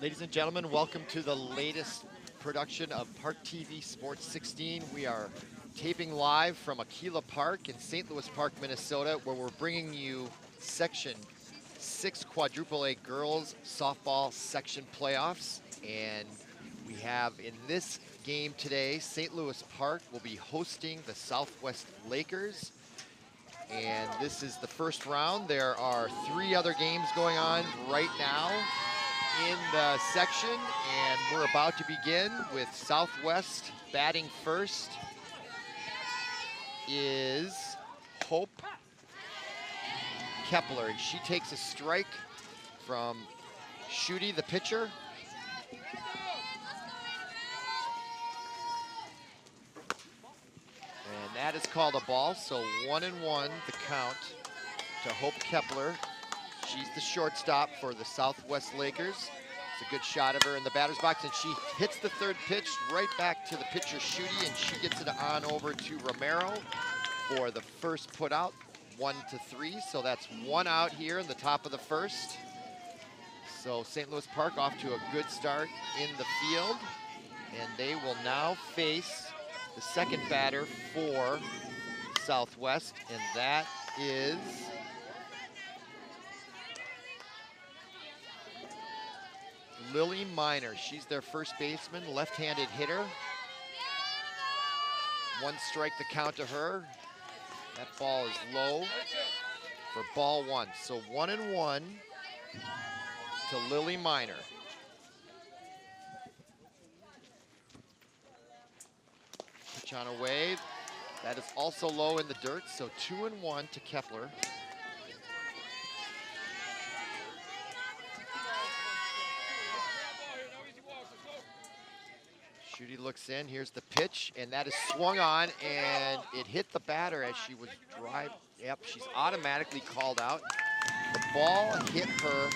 Ladies and gentlemen, welcome to the latest production of ParkTV Sports 16. We are taping live from Aquila Park in St. Louis Park, Minnesota, where we're bringing you Section 6 Quadruple A Girls Softball Section Playoffs. And we have in this game today, St. Louis Park will be hosting the Southwest Lakers. And this is the first round. There are 3 other games going on right now in the section, and we're about to begin with Southwest batting first is Hope Kepler, and she takes a strike from Schutte, the pitcher. And that is called a ball, so 1-1 the count to Hope Kepler. She's the shortstop for the Southwest Lakers. It's a good shot of her in the batter's box, and she hits the third pitch right back to the pitcher Schutte, and she gets it on over to Romero for the first put out, 1-3. So that's 1 out here in the top of the first. So St. Louis Park off to a good start in the field, and they will now face the second batter for Southwest, and that is Lily Miner. She's their first baseman, left-handed hitter. 1 strike to count to her. That ball is low for ball 1. So 1-1 to Lily Miner. Pitch on away. That is also low in the dirt, so 2-1 to Kepler. Schutte looks in, here's the pitch, and that is swung on, and it hit the batter as she was driving. Yep, she's automatically called out. The ball hit her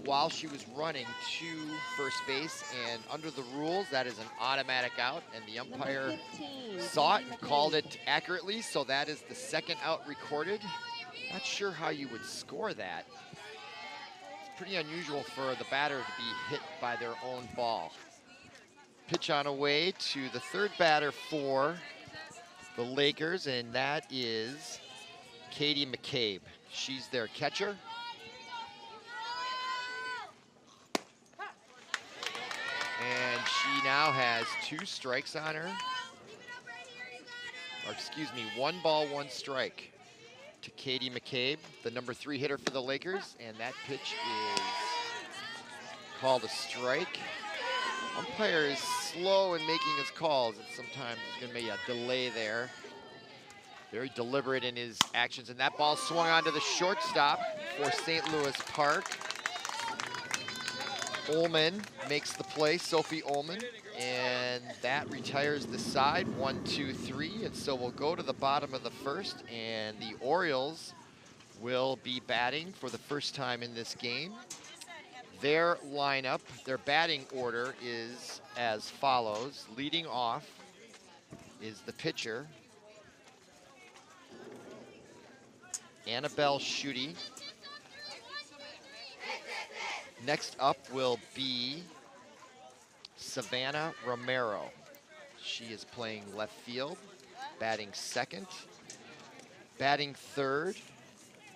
while she was running to first base, and under the rules, that is an automatic out, and the umpire saw it and called it accurately, so that is the second out recorded. Not sure how you would score that. It's pretty unusual for the batter to be hit by their own ball. Pitch on away to the third batter for the Lakers, and that is Katie McCabe. She's their catcher. And she now has 2 strikes on her. Or excuse me, 1 ball, 1 strike to Katie McCabe, the number 3 hitter for the Lakers, and that pitch is called a strike. Umpire is slow in making his calls, and sometimes there's going to be a delay there. Very deliberate in his actions, and that ball swung onto the shortstop for St. Louis Park. Ullman makes the play, Sophie Ullman, and that retires the side, 1-2-3, and so we'll go to the bottom of the first, and the Orioles will be batting for the first time in this game. Their lineup, their batting order is as follows. Leading off is the pitcher, Annabelle Schutte. Next up will be Savannah Romero. She is playing left field, batting second. Batting third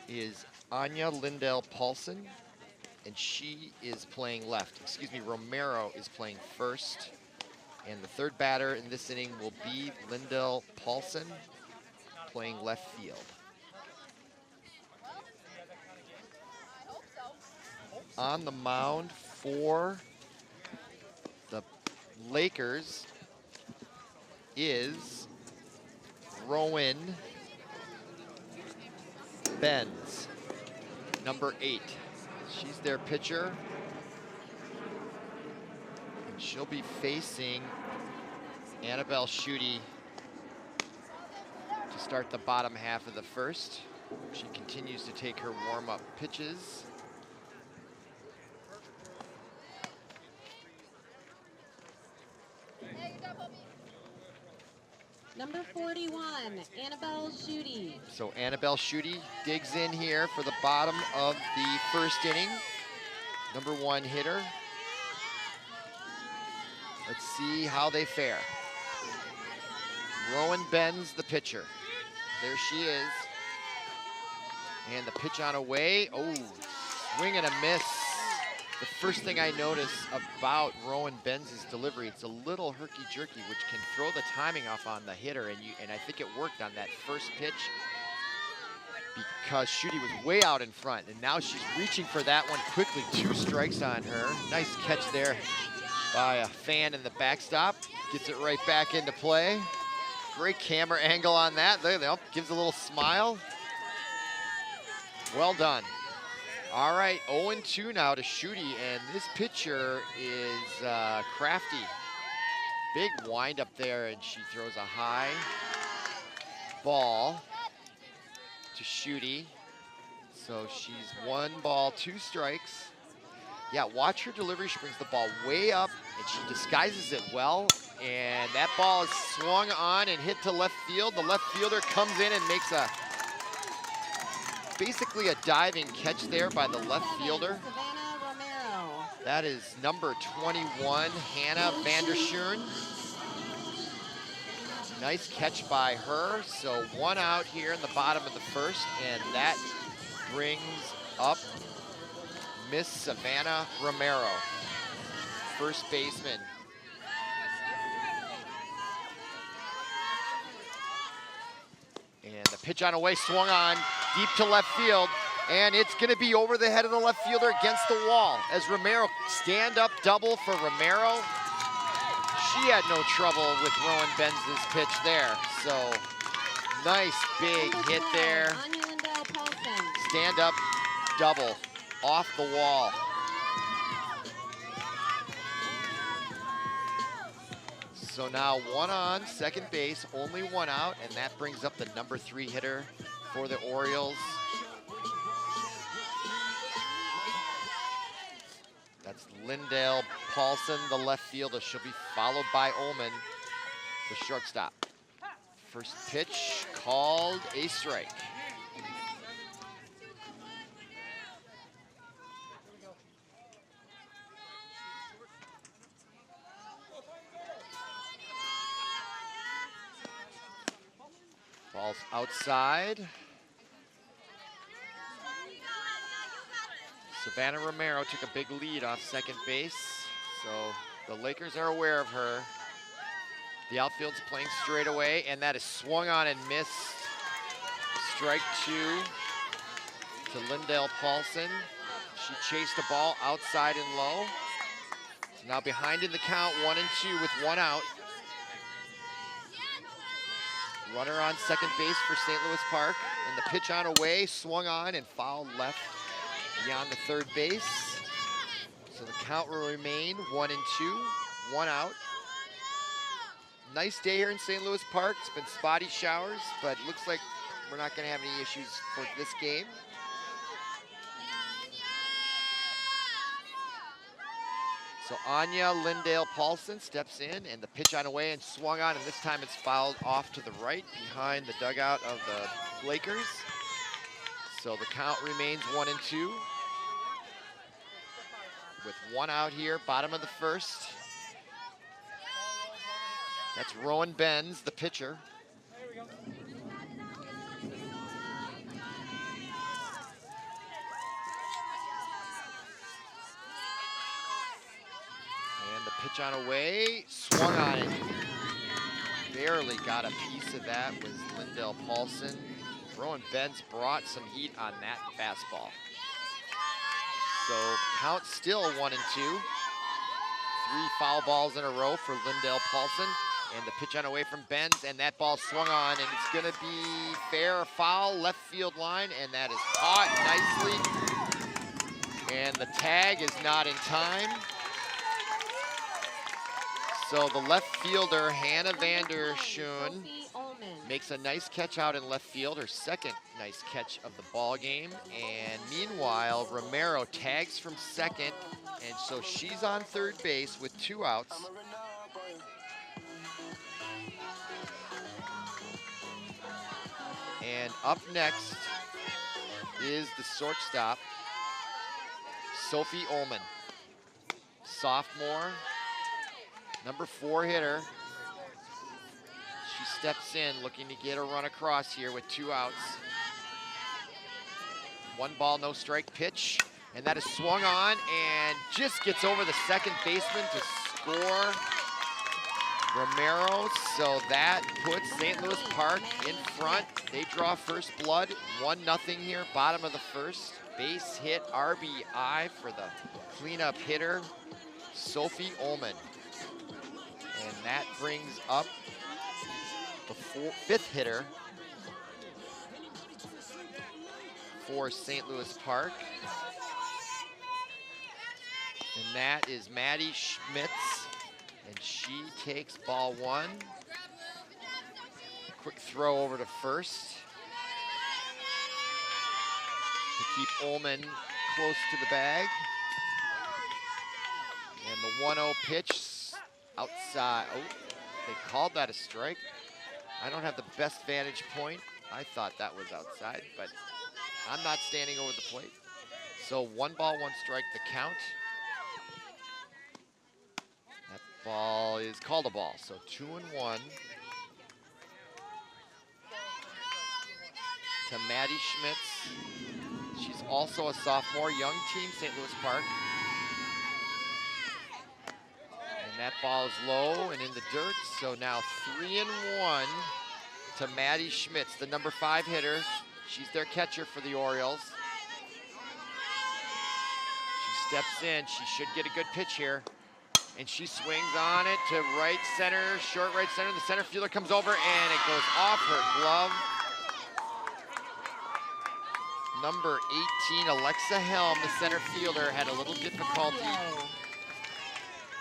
is Anya Lindell Paulson, and she is playing left. Excuse me, Romero is playing first. And the third batter in this inning will be Lindell Paulson, playing left field. On the mound for the Lakers is Rowan Benz, number 8. She's their pitcher. And she'll be facing Annabelle Schutte to start the bottom half of the first. She continues to take her warm-up pitches. Number 41, Annabelle Schutte. So Annabelle Schutte digs in here for the bottom of the first inning. #1 hitter. Let's see how they fare. Rowan Benz, the pitcher. There she is. And the pitch on away. Oh, swing and a miss. The first thing I notice about Rowan Benz's delivery, it's a little herky-jerky, which can throw the timing off on the hitter, and I think it worked on that first pitch because Schutte was way out in front, and now she's reaching for that one quickly. 2 strikes on her. Nice catch there by a fan in the backstop. Gets it right back into play. Great camera angle on that. There, gives a little smile. Well done. All right, 0-2 now to Schutte, and this pitcher is crafty. Big wind up there, and she throws a high ball to Schutte. So she's 1 ball, 2 strikes. Yeah, watch her delivery. She brings the ball way up, and she disguises it well. And that ball is swung on and hit to left field. The left fielder comes in and makes basically a diving catch there by the left fielder. That is number 21, Hannah Vanderschoen. Nice catch by her. So 1 out here in the bottom of the first, and that brings up Miss Savannah Romero, first baseman. And the pitch on away, swung on deep to left field, and it's going to be over the head of the left fielder against the wall as Romero, stand-up double for Romero. She had no trouble with Rowan Benz's pitch there, so nice big hit there. Stand-up double off the wall. So now 1 on second base, only 1 out, and that brings up the number 3 hitter for the Orioles. That's Lindale Paulson, the left fielder. She'll be followed by Ullman, the shortstop. First pitch called a strike. Ball's outside. Savannah Romero took a big lead off second base, so the Lakers are aware of her. The outfield's playing straight away, and that is swung on and missed. Strike 2 to Lindale Paulson. She chased the ball outside and low. So now behind in the count, 1-2 with 1 out. Runner on second base for St. Louis Park, and the pitch on away, swung on and fouled left beyond the third base. So the count will remain 1-2, 1 out. Nice day here in St. Louis Park. It's been spotty showers, but looks like we're not going to have any issues for this game. So Anya Lindale Paulson steps in, and the pitch on away and swung on, and this time it's fouled off to the right behind the dugout of the Lakers. So the count remains 1-2 with 1 out here, bottom of the first. That's Rowan Benz, the pitcher. And the pitch on away, swung on it. Barely got a piece of that was Lindale Paulson. Rowan Benz brought some heat on that fastball. So count still 1-2. 3 foul balls in a row for Lindale Paulson. And the pitch on away from Benz, and that ball swung on, and it's gonna be fair or foul, left field line, and that is caught nicely. And the tag is not in time. So the left fielder, Hannah Vanderschoen, makes a nice catch out in left field, her second nice catch of the ball game. And meanwhile, Romero tags from second, and so she's on third base with 2 outs. And up next is the shortstop, Sophie Ullman, sophomore, number 4 hitter. She steps in looking to get a run across here with 2 outs. 1 ball, no strike pitch, and that is swung on and just gets over the second baseman to score Romero. So that puts St. Louis Park in front. They draw first blood, 1-0 here, bottom of the first. Base hit RBI for the cleanup hitter, Sophie Ullman. And that brings up the 5th hitter for St. Louis Park. And that is Maddie Schmitz. And she takes ball 1. Quick throw over to first to keep Ullman close to the bag. And the 1-0 pitch outside. Oh, they called that a strike. I don't have the best vantage point. I thought that was outside, but I'm not standing over the plate. So 1 ball, 1 strike, the count. That ball is called a ball, so 2-1 to Maddie Schmitz. She's also a sophomore, young team, St. Louis Park. And that ball is low and in the dirt, so now 3-1 to Maddie Schmitz, the number 5 hitter. She's their catcher for the Orioles. She steps in, she should get a good pitch here. And she swings on it to right center, short right center. The center fielder comes over and it goes off her glove. Number 18, Alexa Helm, the center fielder, had a little difficulty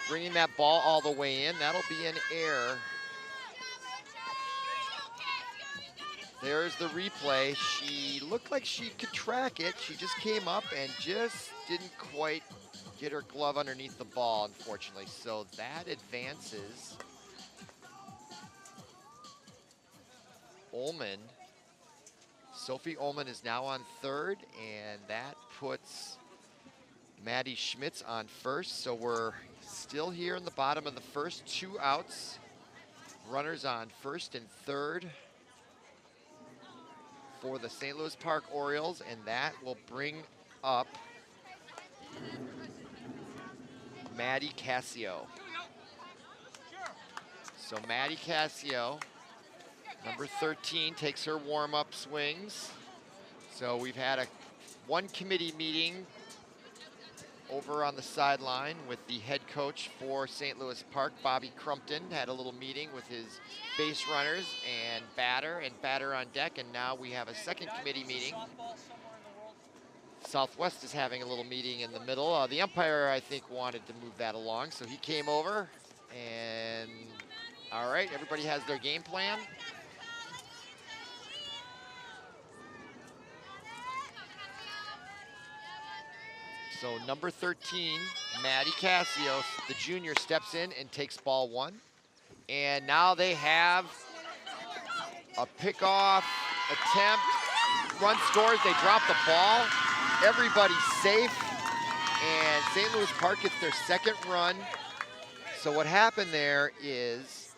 bringing that ball all the way in. That'll be an error. There's the replay. She looked like she could track it. She just came up and just didn't quite get her glove underneath the ball, unfortunately. So that advances Ullman. Sophie Ullman is now on third, and that puts Maddie Schmitz on first. So we're still here in the bottom of the first, 2 outs. Runners on first and third for the St. Louis Park Orioles, and that will bring up Maddie Cassio. So Maddie Cassio, number 13, takes her warm-up swings. So we've had one committee meeting over on the sideline with the head coach for St. Louis Park, Bobby Crumpton, had a little meeting with his base runners and batter on deck, and now we have a second committee meeting. Southwest is having a little meeting in the middle. The umpire, I think, wanted to move that along, so he came over, and all right, everybody has their game plan. So number 13, Maddie Cassio, the junior, steps in and takes ball 1. And now they have a pickoff attempt. Run scores, they drop the ball. Everybody's safe. And St. Louis Park gets their second run. So what happened there is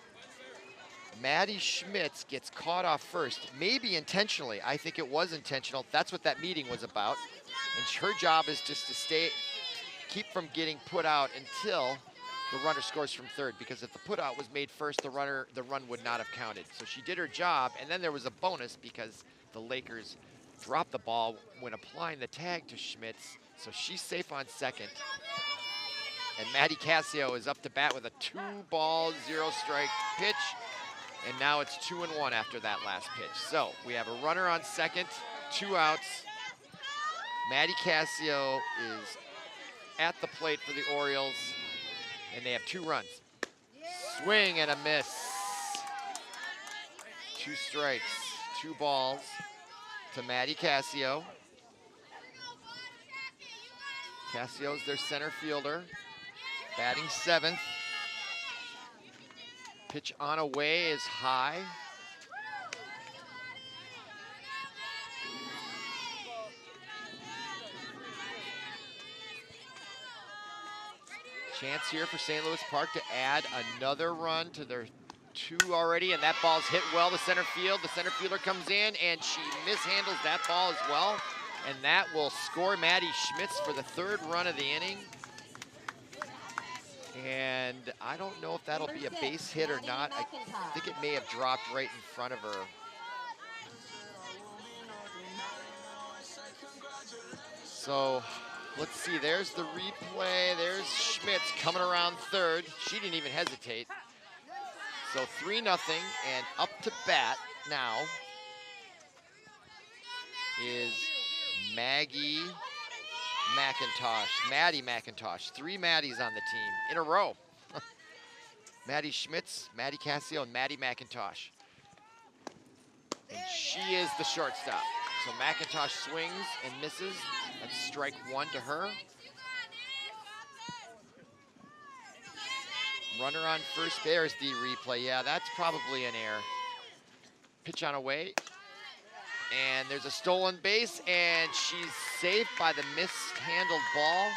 Maddie Schmitz gets caught off first, maybe intentionally. I think it was intentional. That's what that meeting was about. And her job is just to keep from getting put out until the runner scores from third, because if the put out was made first, the run would not have counted. So she did her job, and then there was a bonus because the Lakers dropped the ball when applying the tag to Schmitz. So she's safe on second. And Maddie Cassio is up to bat with a 2-ball, 0-strike pitch. And now it's 2-1 after that last pitch. So we have a runner on second, 2 outs. Maddie Cassio is at the plate for the Orioles, and they have 2 runs. Swing and a miss. 2 strikes, 2 balls to Maddie Cassio. Cassio's their center fielder, batting 7th. Pitch on away is high. Chance here for St. Louis Park to add another run to their 2 already, and that ball's hit well to center field. The center fielder comes in, and she mishandles that ball as well, and that will score Maddie Schmitz for the 3rd run of the inning. And I don't know if that'll be a base hit or not. I think it may have dropped right in front of her. So let's see, there's the replay. There's Schmitz coming around 3rd. She didn't even hesitate. So 3-0, and up to bat now is Maddie McIntosh. 3 Maddies on the team in a row. Maddie Schmitz, Maddie Cassio, and Maddie McIntosh. And she is the shortstop. So McIntosh swings and misses. That's strike 1 to her. Runner on first. There's the replay. Yeah, that's probably an error. Pitch on away. And there's a stolen base, and she's saved by the mishandled ball.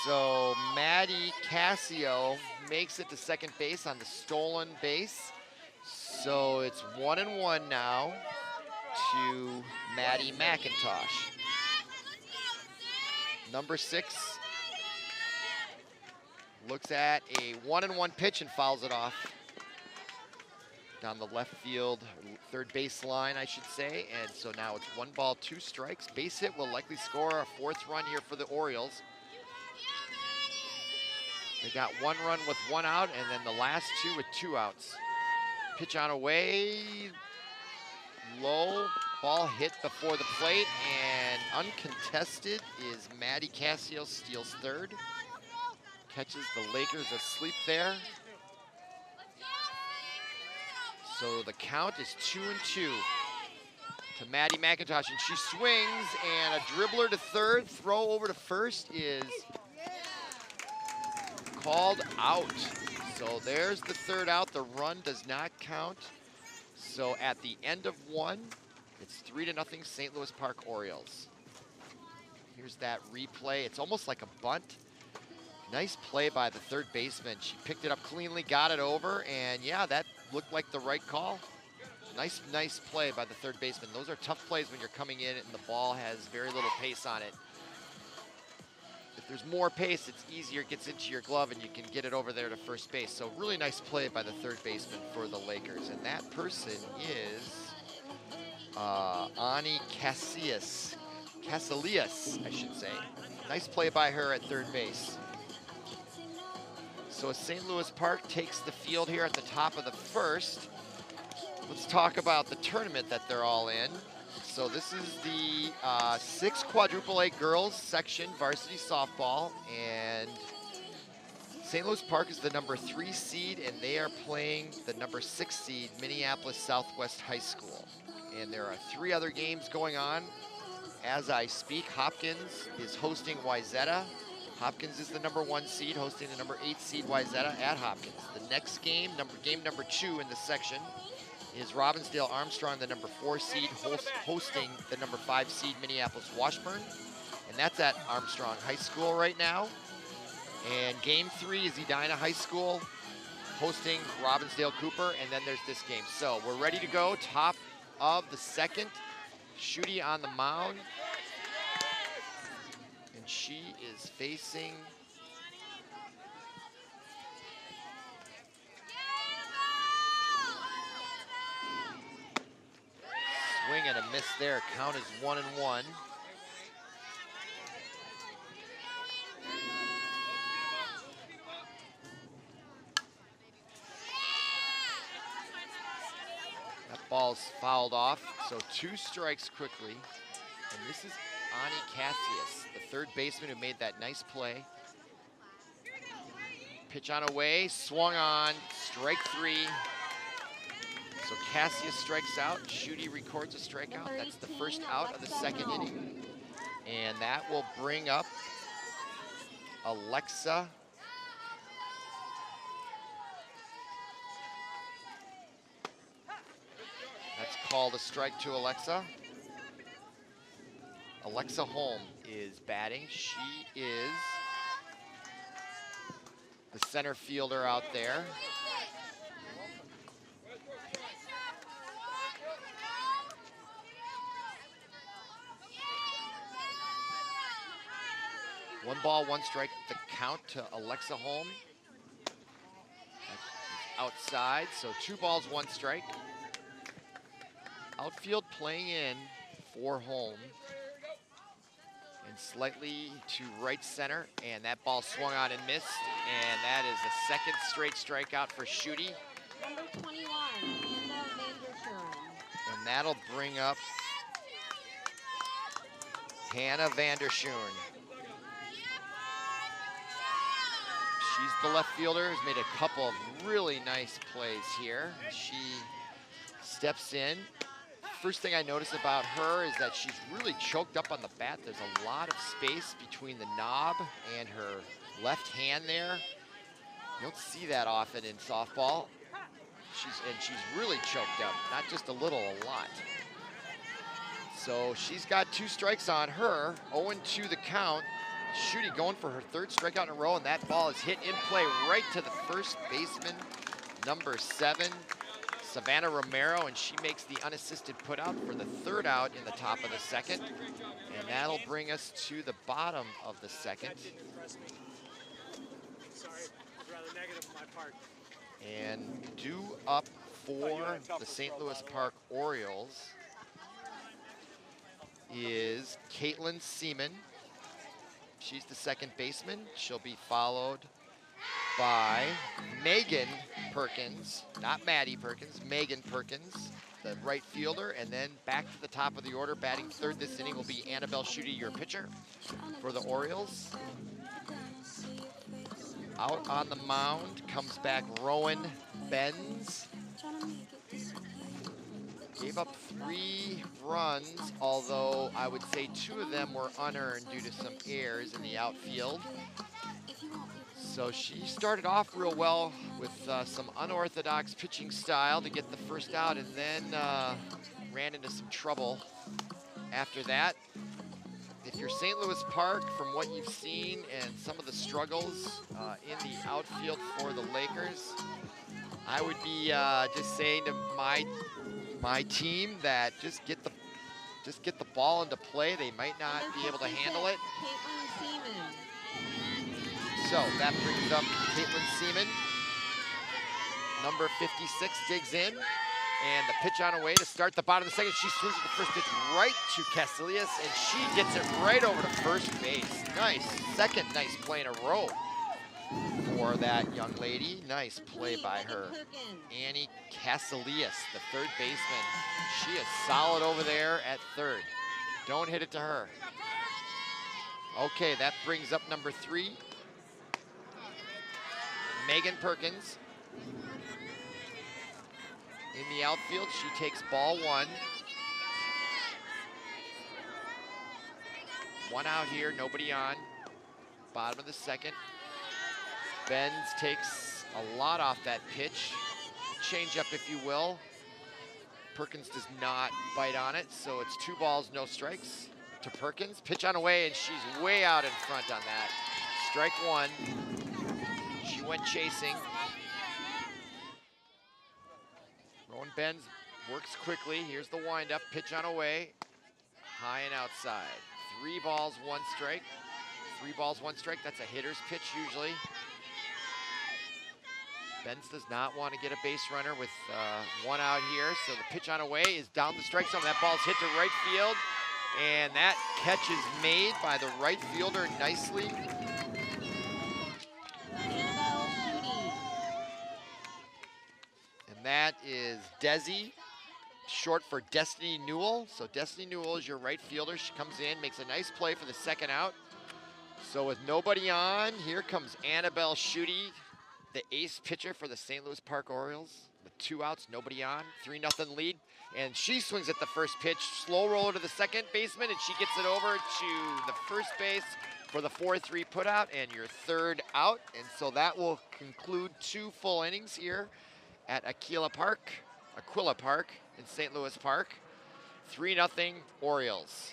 So Maddie Cassio makes it to second base on the stolen base. So it's 1-1 now to Maddie McIntosh. Number 6 looks at a 1-1 pitch and fouls it off down the left field, 3rd base line, I should say. And so now it's 1 ball, 2 strikes. Base hit will likely score a 4th run here for the Orioles. They got 1 run with 1 out, and then the last 2 with 2 outs. Pitch on away, low, ball hit before the plate, and uncontested is Maddie Cassio, steals 3rd. Catches the Lakers asleep there. So the count is 2-2 to Maddie McIntosh, and she swings, and a dribbler to 3rd, throw over to 1st is called out. So there's the 3rd out. The run does not count. So at the end of 1, it's 3-0 St. Louis Park Orioles. Here's that replay. It's almost like a bunt. Nice play by the 3rd baseman. She picked it up cleanly, got it over, and yeah, that looked like the right call. Nice play by the 3rd baseman. Those are tough plays when you're coming in and the ball has very little pace on it. If there's more pace, it's easier, it gets into your glove, and you can get it over there to first base. So really nice play by the 3rd baseman for the Lakers. And that person is Ani Casillas, I should say. Nice play by her at 3rd base. So St. Louis Park takes the field here at the top of the 1st. Let's talk about the tournament that they're all in. So this is the 6 quadruple A girls section varsity softball, and St. Louis Park is the number 3 seed, and they are playing the number 6 seed Minneapolis Southwest High School. And there are 3 other games going on as I speak. Hopkins is hosting Wayzata. Hopkins is the number 1 seed, hosting the number 8 seed Wayzata at Hopkins. The next game, game number 2 in the section, is Robbinsdale Armstrong, the number 4 seed, hosting the number 5 seed Minneapolis Washburn. And that's at Armstrong High School right now. And game 3 is Edina High School, hosting Robbinsdale Cooper, and then there's this game. So we're ready to go, top of the 2nd. Shooty on the mound. And she is facing swing and a miss there. Count is 1-1. That ball's fouled off, so 2 strikes quickly. And this is Ani Cassius, the 3rd baseman who made that nice play. Pitch on away, swung on, strike 3. So Cassius strikes out, Shooty records a strikeout. That's the first out of the 2nd inning. And that will bring up Alexa. That's called a strike to Alexa. Alexa Holm is batting. She is the center fielder out there. One ball, one strike, the count to Alexa Holm. Outside, so 2 balls, 1 strike. Outfield playing in for Holm. And slightly to right center, and that ball swung on and missed. And that is a second straight strikeout for Schutte. Number 21, Anna Vanderschoen. And that'll bring up Hannah Vanderschoen. She's the left fielder, has made a couple of really nice plays here. She steps in. First thing I notice about her is that she's really choked up on the bat. There's a lot of space between the knob and her left hand there. You don't see that often in softball. She's really choked up, not just a little, a lot. So she's got 2 strikes on her, 0-2 the count. Schutte going for her 3rd strikeout in a row, and that ball is hit in play right to the first baseman, number 7, Savannah Romero, and she makes the unassisted putout for the 3rd out in the top of the 2nd. And that'll bring us to the bottom of the 2nd. Sorry, rather negative on my part. And due up for the St. Louis Park Orioles is Caitlin Seaman. She's the 2nd baseman. She'll be followed by Megan Perkins, not Maddie Perkins, Megan Perkins, the right fielder, and then back to the top of the order, batting 3rd this inning will be Annabelle Schutte, your pitcher for the Orioles. Out on the mound comes back Rowan Benz. Gave up 3 runs, although I would say 2 of them were unearned due to some errors in the outfield. So she started off real well with some unorthodox pitching style to get the 1st out, and then ran into some trouble after that. If you're St. Louis Park, from what you've seen and some of the struggles in the outfield for the Lakers, I would be just saying to my team that just get the ball into play. They might not be able to handle it. So that brings up Caitlin Seaman. Number 56 digs in, and the pitch on away to start the bottom of the 2nd. She swings at the first pitch right to Casillas, and she gets it right over to first base. Nice, 2nd nice play in a row for that young lady. Nice play by her. Annie Casillas, the 3rd baseman. She is solid over there at 3rd. Don't hit it to her. Okay, that brings up number 3. Megan Perkins. In the outfield, she takes ball 1. 1 out here, nobody on. Bottom of the 2nd. Benz takes a lot off that pitch. Change up, if you will. Perkins does not bite on it, so it's 2 balls, no strikes to Perkins. Pitch on away, and she's way out in front on that. Strike 1. She went chasing. Rowan Benz works quickly. Here's the windup. Pitch on away. High and outside. 3 balls, 1 strike. 3 balls, 1 strike. That's a hitter's pitch usually. Benz does not want to get a base runner with 1 out here. So the pitch on away is down the strike zone. That ball's hit to right field. And that catch is made by the right fielder nicely. And that is Desi, short for Destiny Newell. So Destiny Newell is your right fielder. She comes in, makes a nice play for the 2nd out. So with nobody on, here comes Annabelle Schutte, the ace pitcher for the St. Louis Park Orioles. With 2 outs, nobody on, 3-0 lead. And she swings at the first pitch, slow roller to the 2nd baseman, and she gets it over to the first base for the 4-3 putout and your 3rd out. And so that will conclude 2 full innings here at Aquila Park in St. Louis Park. 3-0 Orioles.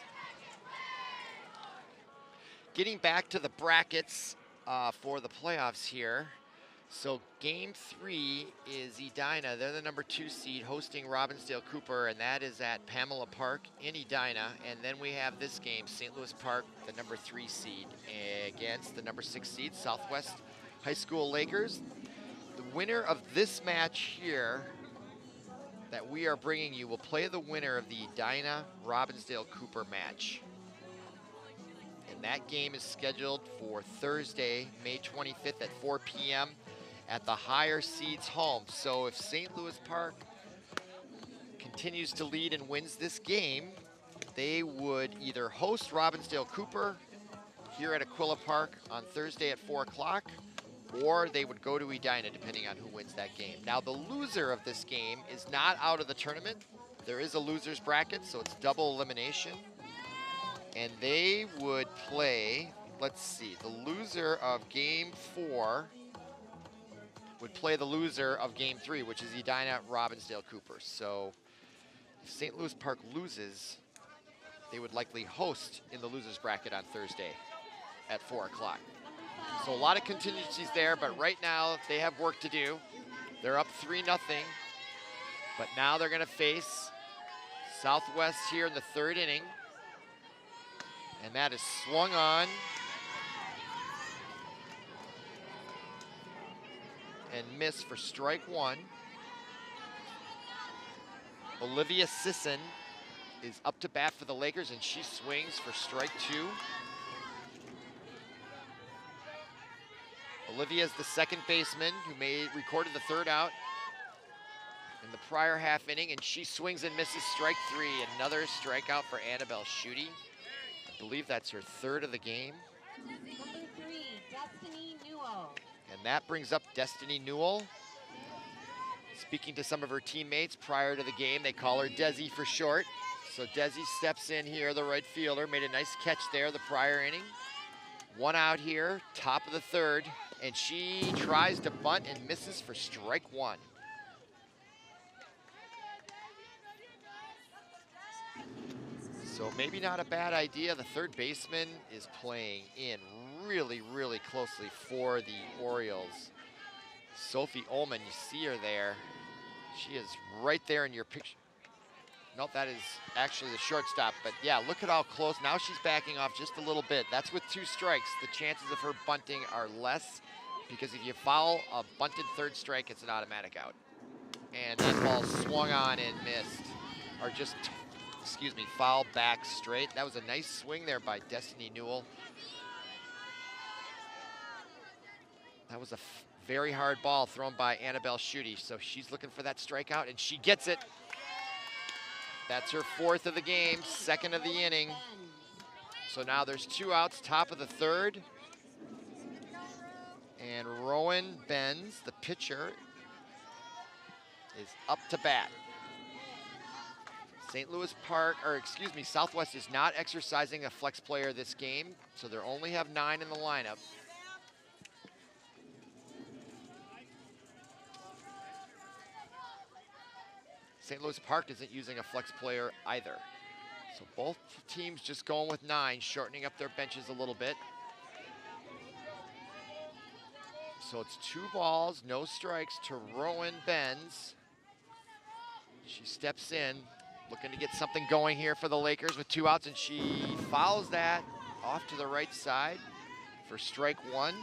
getting back to the brackets for the playoffs here. So game 3 is Edina. They're the number 2 seed hosting Robbinsdale Cooper, and that is at Pamela Park in Edina. And then we have this game, St. Louis Park, the number 3 seed, against the number 6 seed, Southwest High School Lakers. The winner of this match here that we are bringing you will play the winner of the Edina Robbinsdale Cooper match. And that game is scheduled for Thursday, May 25th at 4 p.m. at the higher seeds home. So if St. Louis Park continues to lead and wins this game, they would either host Robbinsdale Cooper here at Aquila Park on Thursday at 4 o'clock, or they would go to Edina, depending on who wins that game. Now, the loser of this game is not out of the tournament. There is a loser's bracket, so it's double elimination. And they would play, let's see, the loser of game 4 would play the loser of game 3, which is Edina Robbinsdale Cooper. So if St. Louis Park loses, they would likely host in the loser's bracket on Thursday at 4 o'clock. So a lot of contingencies there, but right now they have work to do. They're up 3-0, but now they're gonna face Southwest here in the 3rd inning. And that is swung on. And missed for strike 1. Olivia Sisson is up to bat for the Lakers, and she swings for strike 2. Olivia is the second baseman who recorded the 3rd out in the prior half inning, and she swings and misses strike 3. Another strikeout for Annabelle Schutte. I believe that's her 3rd of the game. Number 3, Destiny Newell. And that brings up Destiny Newell. Speaking to some of her teammates prior to the game, they call her Desi for short. So Desi steps in here, the right fielder, made a nice catch there the prior inning. 1 out here, top of the 3rd, and she tries to bunt and misses for strike 1. So maybe not a bad idea. The 3rd baseman is playing in really, really closely for the Orioles. Sophie Ullman, you see her there. She is right there in your picture. Nope, that is actually the shortstop, but yeah, look at how close. Now she's backing off just a little bit. That's with 2 strikes. The chances of her bunting are less, because if you foul a bunted 3rd strike, it's an automatic out. And that ball swung on and missed, or just, excuse me, foul back straight. That was a nice swing there by Destiny Newell. That was a very hard ball thrown by Annabelle Schutte, so she's looking for that strikeout, and she gets it. That's her 4th of the game, 2nd of the inning. So now there's 2 outs, top of the 3rd. And Rowan Benz, the pitcher, is up to bat. St. Louis Park, or excuse me, Southwest is not exercising a flex player this game, so they only have 9 in the lineup. St. Louis Park isn't using a flex player either. So both teams just going with 9, shortening up their benches a little bit. So it's 2 balls, no strikes to Rowan Benz. She steps in, looking to get something going here for the Lakers with 2 outs, and she fouls that off to the right side for strike 1.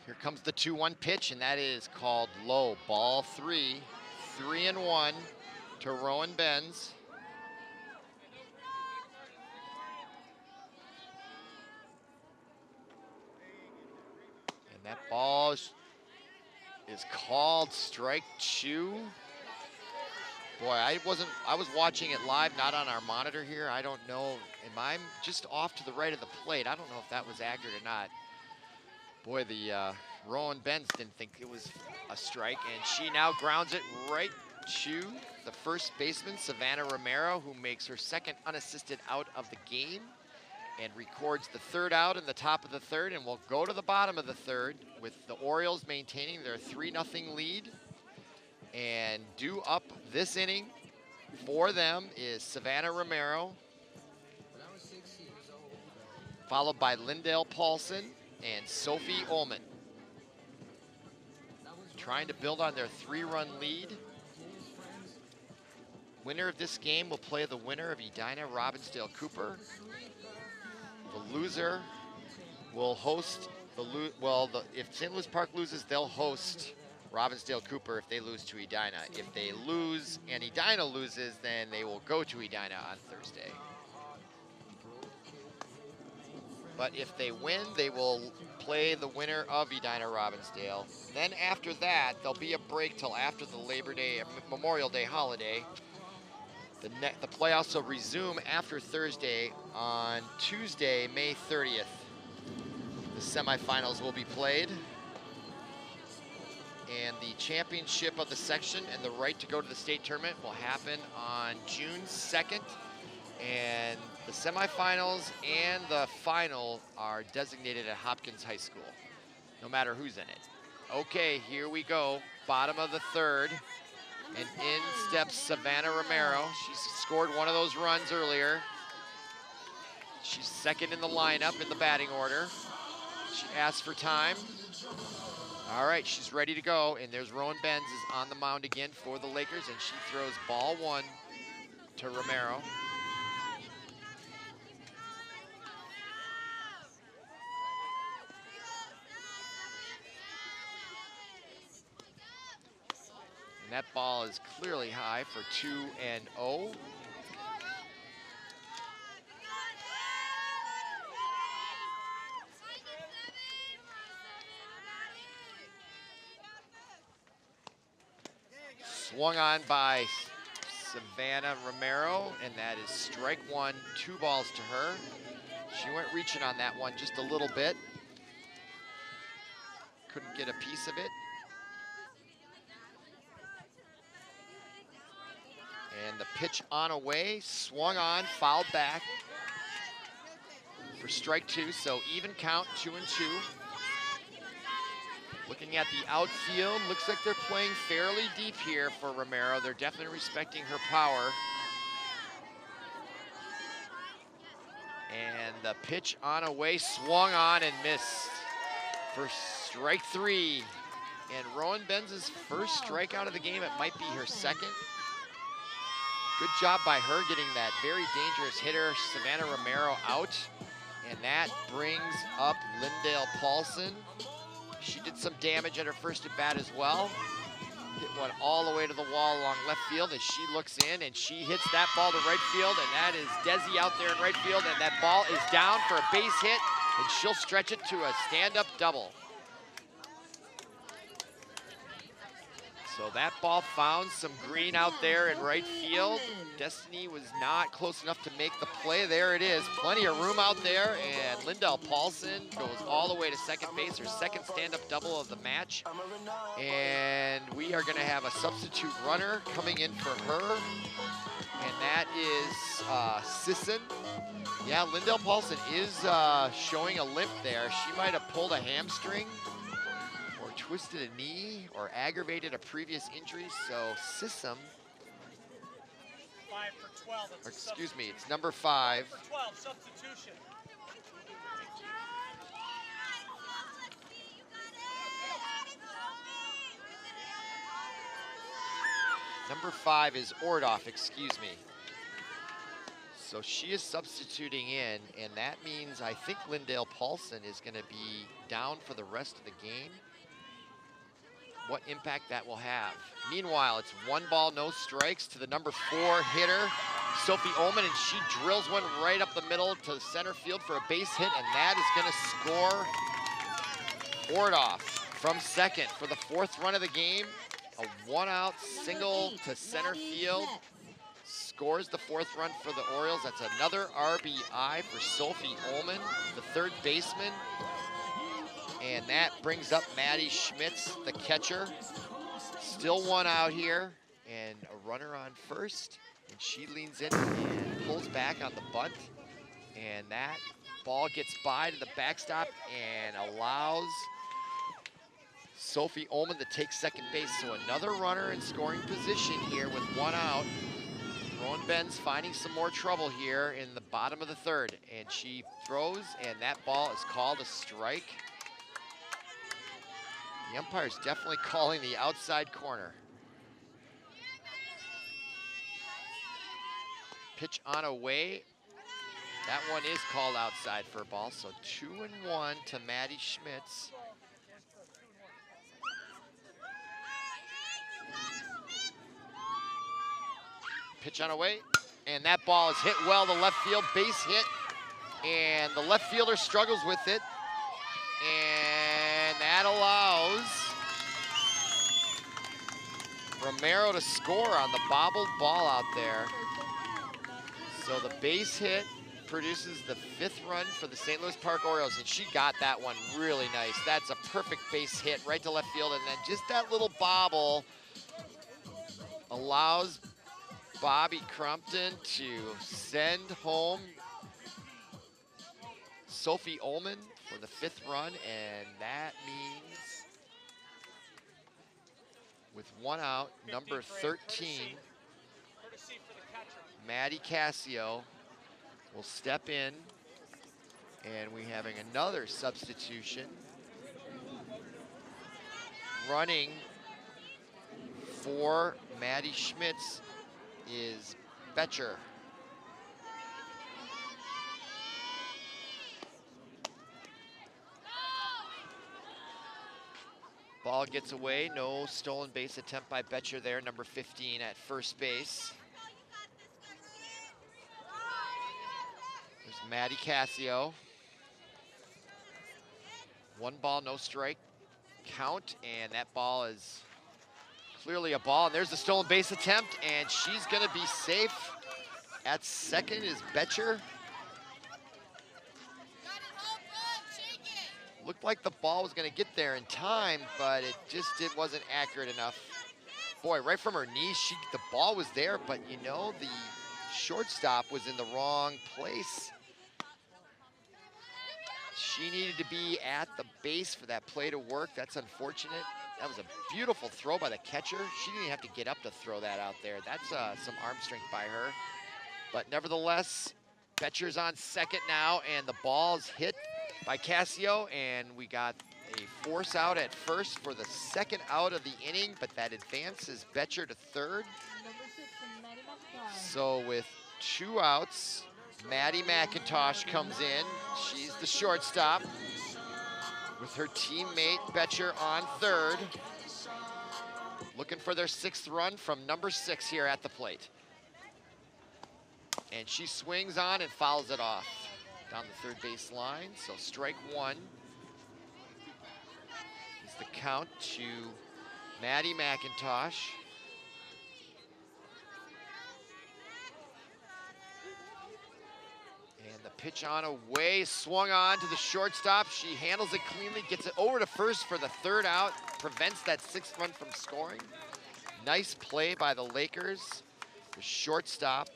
Here comes the 2-1 pitch, and that is called low. Ball 3, 3-1 to Rowan Benz. And that ball is called strike 2. Boy, I was watching it live, not on our monitor here. I don't know, I'm just off to the right of the plate. I don't know if that was accurate or not. Boy, the Rowan Benz didn't think it was a strike, and she now grounds it right to the first baseman, Savannah Romero, who makes her 2nd unassisted out of the game. and records the third out in the top of the third, and we'll go to the bottom of the third with the Orioles maintaining their 3-0 lead. And due up this inning for them is Savannah Romero, followed by Lindell Paulson and Sophie Ullman. Trying to build on their 3-run lead. Winner of this game will play the winner of Edina Robbinsdale Cooper. The loser will host if St. Louis Park loses, they'll host Robbinsdale Cooper if they lose to Edina. If they lose and Edina loses, then they will go to Edina on Thursday. But if they win, they will play the winner of Edina Robbinsdale. Then after that, there'll be a break till after the Memorial Day holiday. The playoffs will resume after Thursday. On Tuesday, May 30th. The semifinals will be played. And the championship of the section and the right to go to the state tournament will happen on June 2nd. And the semifinals and the final are designated at Hopkins High School, no matter who's in it. Okay, here we go. Bottom of the third. And in steps Savannah Romero. She's scored one of those runs earlier. She's second in the lineup in the batting order. She asked for time. All right, she's ready to go. And there's Rowan Benz is on the mound again for the Lakers, and she throws ball one to Romero. That ball is clearly high for 2-0. Swung on by Savannah Romero, and that is strike one, 2 balls to her. She went reaching on that one just a little bit. Couldn't get a piece of it. And the pitch on away, swung on, fouled back for strike 2, so even count, 2-2. Looking at the outfield, looks like they're playing fairly deep here for Romero. They're definitely respecting her power. And the pitch on away, swung on and missed for strike 3. And Rowan Benz's first strikeout of the game. It might be her second. Good job by her getting that very dangerous hitter, Savannah Romero, out. And that brings up Lindell Paulson. She did some damage at her first at bat as well. Hit one all the way to the wall along left field as she looks in, and she hits that ball to right field, and that is Desi out there in right field, and that ball is down for a base hit, and she'll stretch it to a stand-up double. So that ball found some green out there in right field. Destiny was not close enough to make the play. There it is, plenty of room out there, and Lindell Paulson goes all the way to second base, her second stand-up double of the match. And we are gonna have a substitute runner coming in for her, and that is Sisson. Yeah, Lindell Paulson is showing a limp there. She might have pulled a hamstring, twisted a knee, or aggravated a previous injury, so Sissom, 5 for 12. excuse me, it's number 5. 5 for 12, substitution. Number 5 is Ordoff, excuse me. So she is substituting in, and that means I think Lindell Paulson is going to be down for the rest of the game. What impact that will have. Meanwhile, it's 1 ball, no strikes to the number 4 hitter, Sophie Ullman, and she drills one right up the middle to center field for a base hit, and that is gonna score Ordoff from second for the 4th run of the game. A 1-out single to center field. Scores the 4th run for the Orioles. That's another RBI for Sophie Ullman, the 3rd baseman. And that brings up Maddie Schmitz, the catcher. Still 1 out here, and a runner on first. And she leans in and pulls back on the bunt. And that ball gets by to the backstop and allows Sophie Ullman to take second base. So another runner in scoring position here with one out. Rowan Benz finding some more trouble here in the bottom of the third. And she throws, and that ball is called a strike. The umpire's definitely calling the outside corner. Pitch on away. That one is called outside for a ball, so 2-1 to Maddie Schmitz. Pitch on away, and that ball is hit well to left field, base hit, and the left fielder struggles with it, and that allows Romero to score on the bobbled ball out there. So the base hit produces the 5th run for the St. Louis Park Orioles, and she got that one really nice. That's a perfect base hit right to left field, and then just that little bobble allows Bobby Crumpton to send home Sophie Ullman for the 5th run, and that means with one out, number 13, Maddie Cassio will step in, and we're having another substitution. Running for Maddie Schmitz is Betcher. Ball gets away, no stolen base attempt by Betcher there, number 15 at first base. There's Maddie Cassio. 1 ball, no strike count, and that ball is clearly a ball. And there's the stolen base attempt, and she's gonna be safe. At second is Betcher. Looked like the ball was gonna get there in time, but it wasn't accurate enough. Boy, right from her knees, the ball was there, but you know, the shortstop was in the wrong place. She needed to be at the base for that play to work. That's unfortunate. That was a beautiful throw by the catcher. She didn't have to get up to throw that out there. That's some arm strength by her. But nevertheless, Betcher's on second now, and the ball's hit by Cassio, and we got a force out at first for the 2nd out of the inning, but that advances Betcher to 3rd. So with 2 outs, Maddie McIntosh comes in. She's the shortstop with her teammate Betcher on 3rd. Looking for their 6th run from number 6 here at the plate. And she swings on and fouls it off down the 3rd base line. So strike 1 is the count to Maddie McIntosh. And the pitch on away, swung on to the shortstop. She handles it cleanly, gets it over to first for the 3rd out, prevents that 6th run from scoring. Nice play by the Lakers. The shortstop,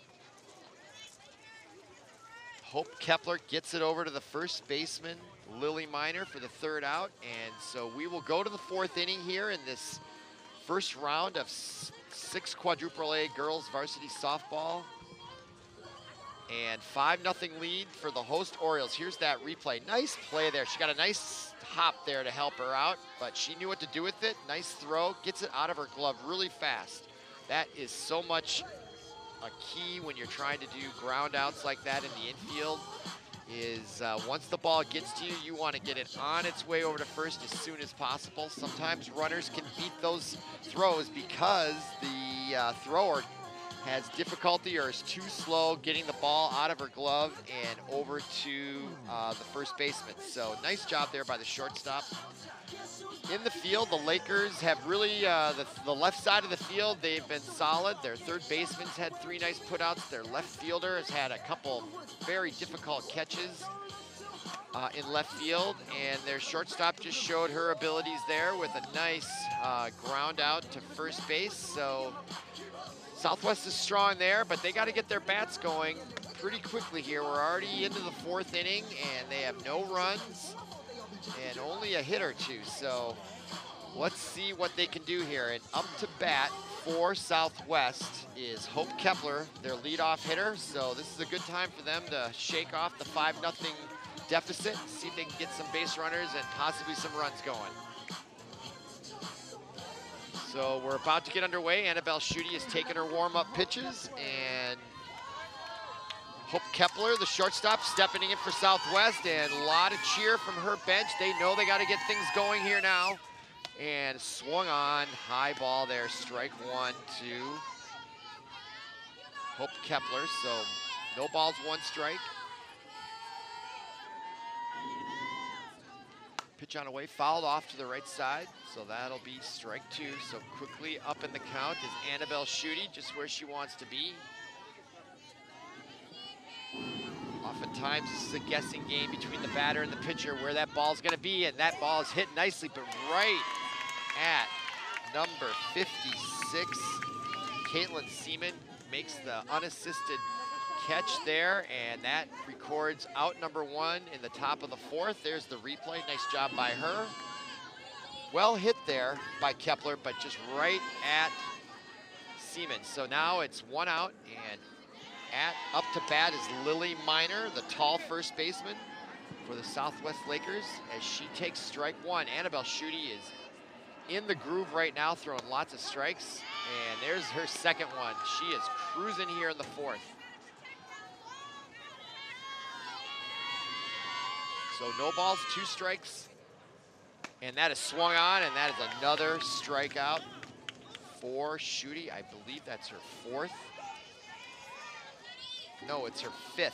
Hope Kepler, gets it over to the first baseman, Lily Miner, for the 3rd out. And so we will go to the 4th inning here in this first round of 6 quadruple A girls varsity softball. And 5-0 lead for the host Orioles. Here's that replay. Nice play there. She got a nice hop there to help her out, but she knew what to do with it. Nice throw, gets it out of her glove really fast. That is so much a key when you're trying to do ground outs like that in the infield, is once the ball gets to you, you want to get it on its way over to first as soon as possible. Sometimes runners can beat those throws because the thrower has difficulty or is too slow getting the ball out of her glove and over to the first baseman. So nice job there by the shortstop. In the field, the Lakers have really, the left side of the field, they've been solid. Their 3rd baseman's had 3 nice putouts. Their left fielder has had a couple very difficult catches in left field. And their shortstop just showed her abilities there with a nice ground out to first base. So Southwest is strong there, but they got to get their bats going. pretty quickly here. We're already into the 4th inning, and they have no runs and only a hit or two. So let's see what they can do here. And up to bat for Southwest is Hope Kepler, their leadoff hitter. So this is a good time for them to shake off the 5-0 deficit, see if they can get some base runners and possibly some runs going. So we're about to get underway. Annabelle Schutte has taken her warm-up pitches, and Hope Kepler, the shortstop, stepping in for Southwest, and a lot of cheer from her bench. They know they got to get things going here now. And swung on, high ball there, strike 1 to Hope Kepler. So no balls, 1 strike. Pitch on away, fouled off to the right side, so that'll be strike 2. So quickly up in the count is Annabelle Schutte, just where she wants to be. Oftentimes this is a guessing game between the batter and the pitcher where that ball's gonna be, and that ball is hit nicely, but right at number 56. Caitlin Seaman makes the unassisted catch there, and that records out number 1 in the top of the 4th. There's the replay, nice job by her. Well hit there by Kepler, but just right at Seaman. So now it's 1 out, and up to bat is Lily Miner, the tall first baseman for the Southwest Lakers, as she takes strike 1. Annabelle Schutte is in the groove right now, throwing lots of strikes, and there's her second one. She is cruising here in the 4th. So no balls, 2 strikes, and that is swung on, and that is another strikeout for Schutte. I believe that's her 4th. No, it's her 5th.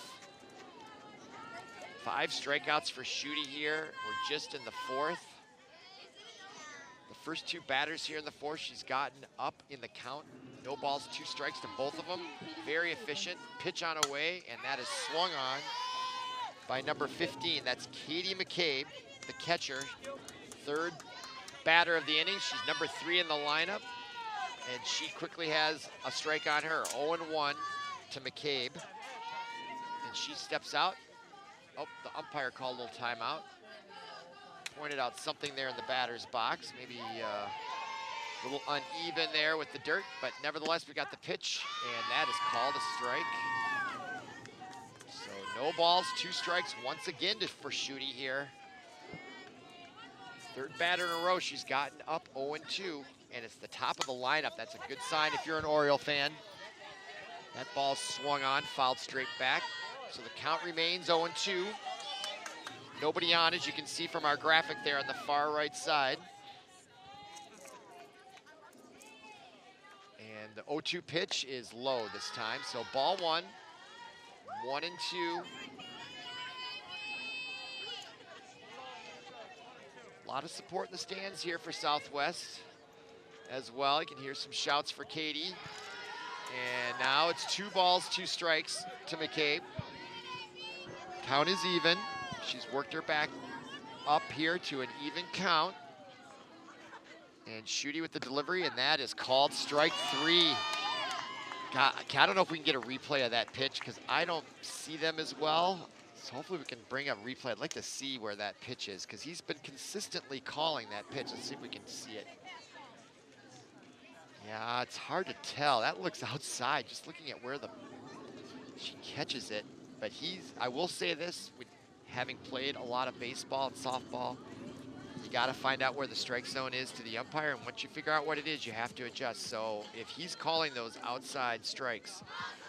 5 strikeouts for Schutte here. We're just in the 4th. The first 2 batters here in the 4th, she's gotten up in the count. No balls, 2 strikes to both of them. Very efficient. Pitch on away, and that is swung on by number 15. That's Katie McCabe, the catcher. 3rd batter of the inning. She's number 3 in the lineup, and she quickly has a strike on her. 0-1 to McCabe. And she steps out. Oh, the umpire called a little timeout. Pointed out something there in the batter's box. Maybe a little uneven there with the dirt, but nevertheless, we got the pitch, and that is called a strike. So no balls, 2 strikes once again for Schutte here. 3rd batter in a row, she's gotten up 0-2, and it's the top of the lineup. That's a good sign if you're an Oriole fan. That ball swung on, fouled straight back. So the count remains 0-2. Nobody on, as you can see from our graphic there on the far right side. And the 0-2 pitch is low this time. So ball 1, 1-2. A lot of support in the stands here for Southwest as well. You can hear some shouts for Katie. And now it's 2 balls, 2 strikes to McCabe. Count is even. She's worked her back up here to an even count. And Schutte with the delivery, and that is called strike 3. God, I don't know if we can get a replay of that pitch because I don't see them as well. So hopefully we can bring a replay. I'd like to see where that pitch is because he's been consistently calling that pitch. Let's see if we can see it. Yeah, it's hard to tell. That looks outside, just looking at where she catches it. But I will say this, having played a lot of baseball and softball, you got to find out where the strike zone is to the umpire, and once you figure out what it is, you have to adjust. So if he's calling those outside strikes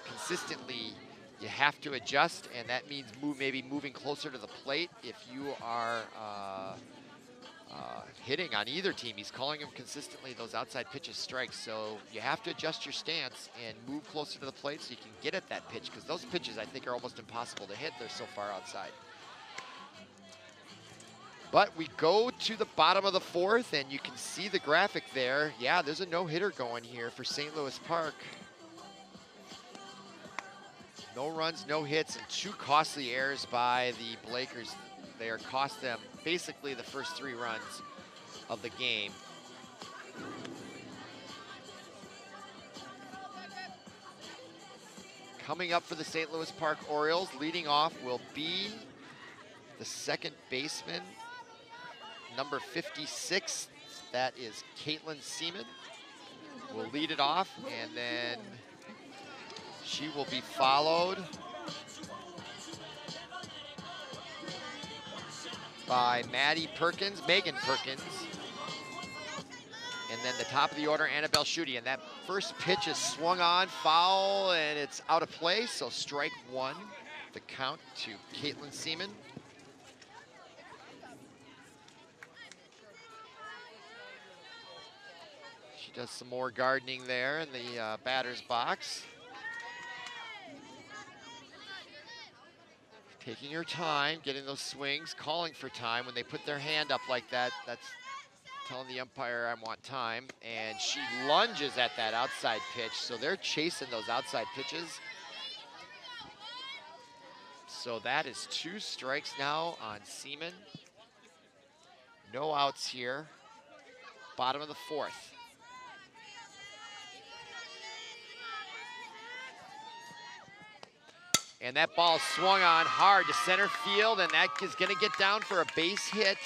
consistently, you have to adjust, and that means maybe moving closer to the plate if you are hitting on either team. He's calling them consistently, those outside pitches strikes, so you have to adjust your stance and move closer to the plate so you can get at that pitch, because those pitches I think are almost impossible to hit. They're so far outside. But we go to the bottom of the 4th, and you can see the graphic there. Yeah, there's a no-hitter going here for St. Louis Park. No runs, no hits, and 2 costly errors by the Blakers. They cost them basically the first 3 runs of the game. Coming up for the St. Louis Park Orioles, leading off will be the second baseman, number 56. That is Caitlin Seaman. Will lead it off, and then she will be followed by Megan Perkins. And then the top of the order, Annabelle Schutte. And that first pitch is swung on, foul, and it's out of play, so strike one. The count to Caitlin Seaman. She does some more gardening there in the batter's box. Taking her time, getting those swings, calling for time. When they put their hand up like that, that's telling the umpire I want time. And she lunges at that outside pitch, so they're chasing those outside pitches. So that is 2 strikes now on Seaman. No outs here. Bottom of the 4th. And that ball swung on hard to center field, and that is gonna get down for a base hit.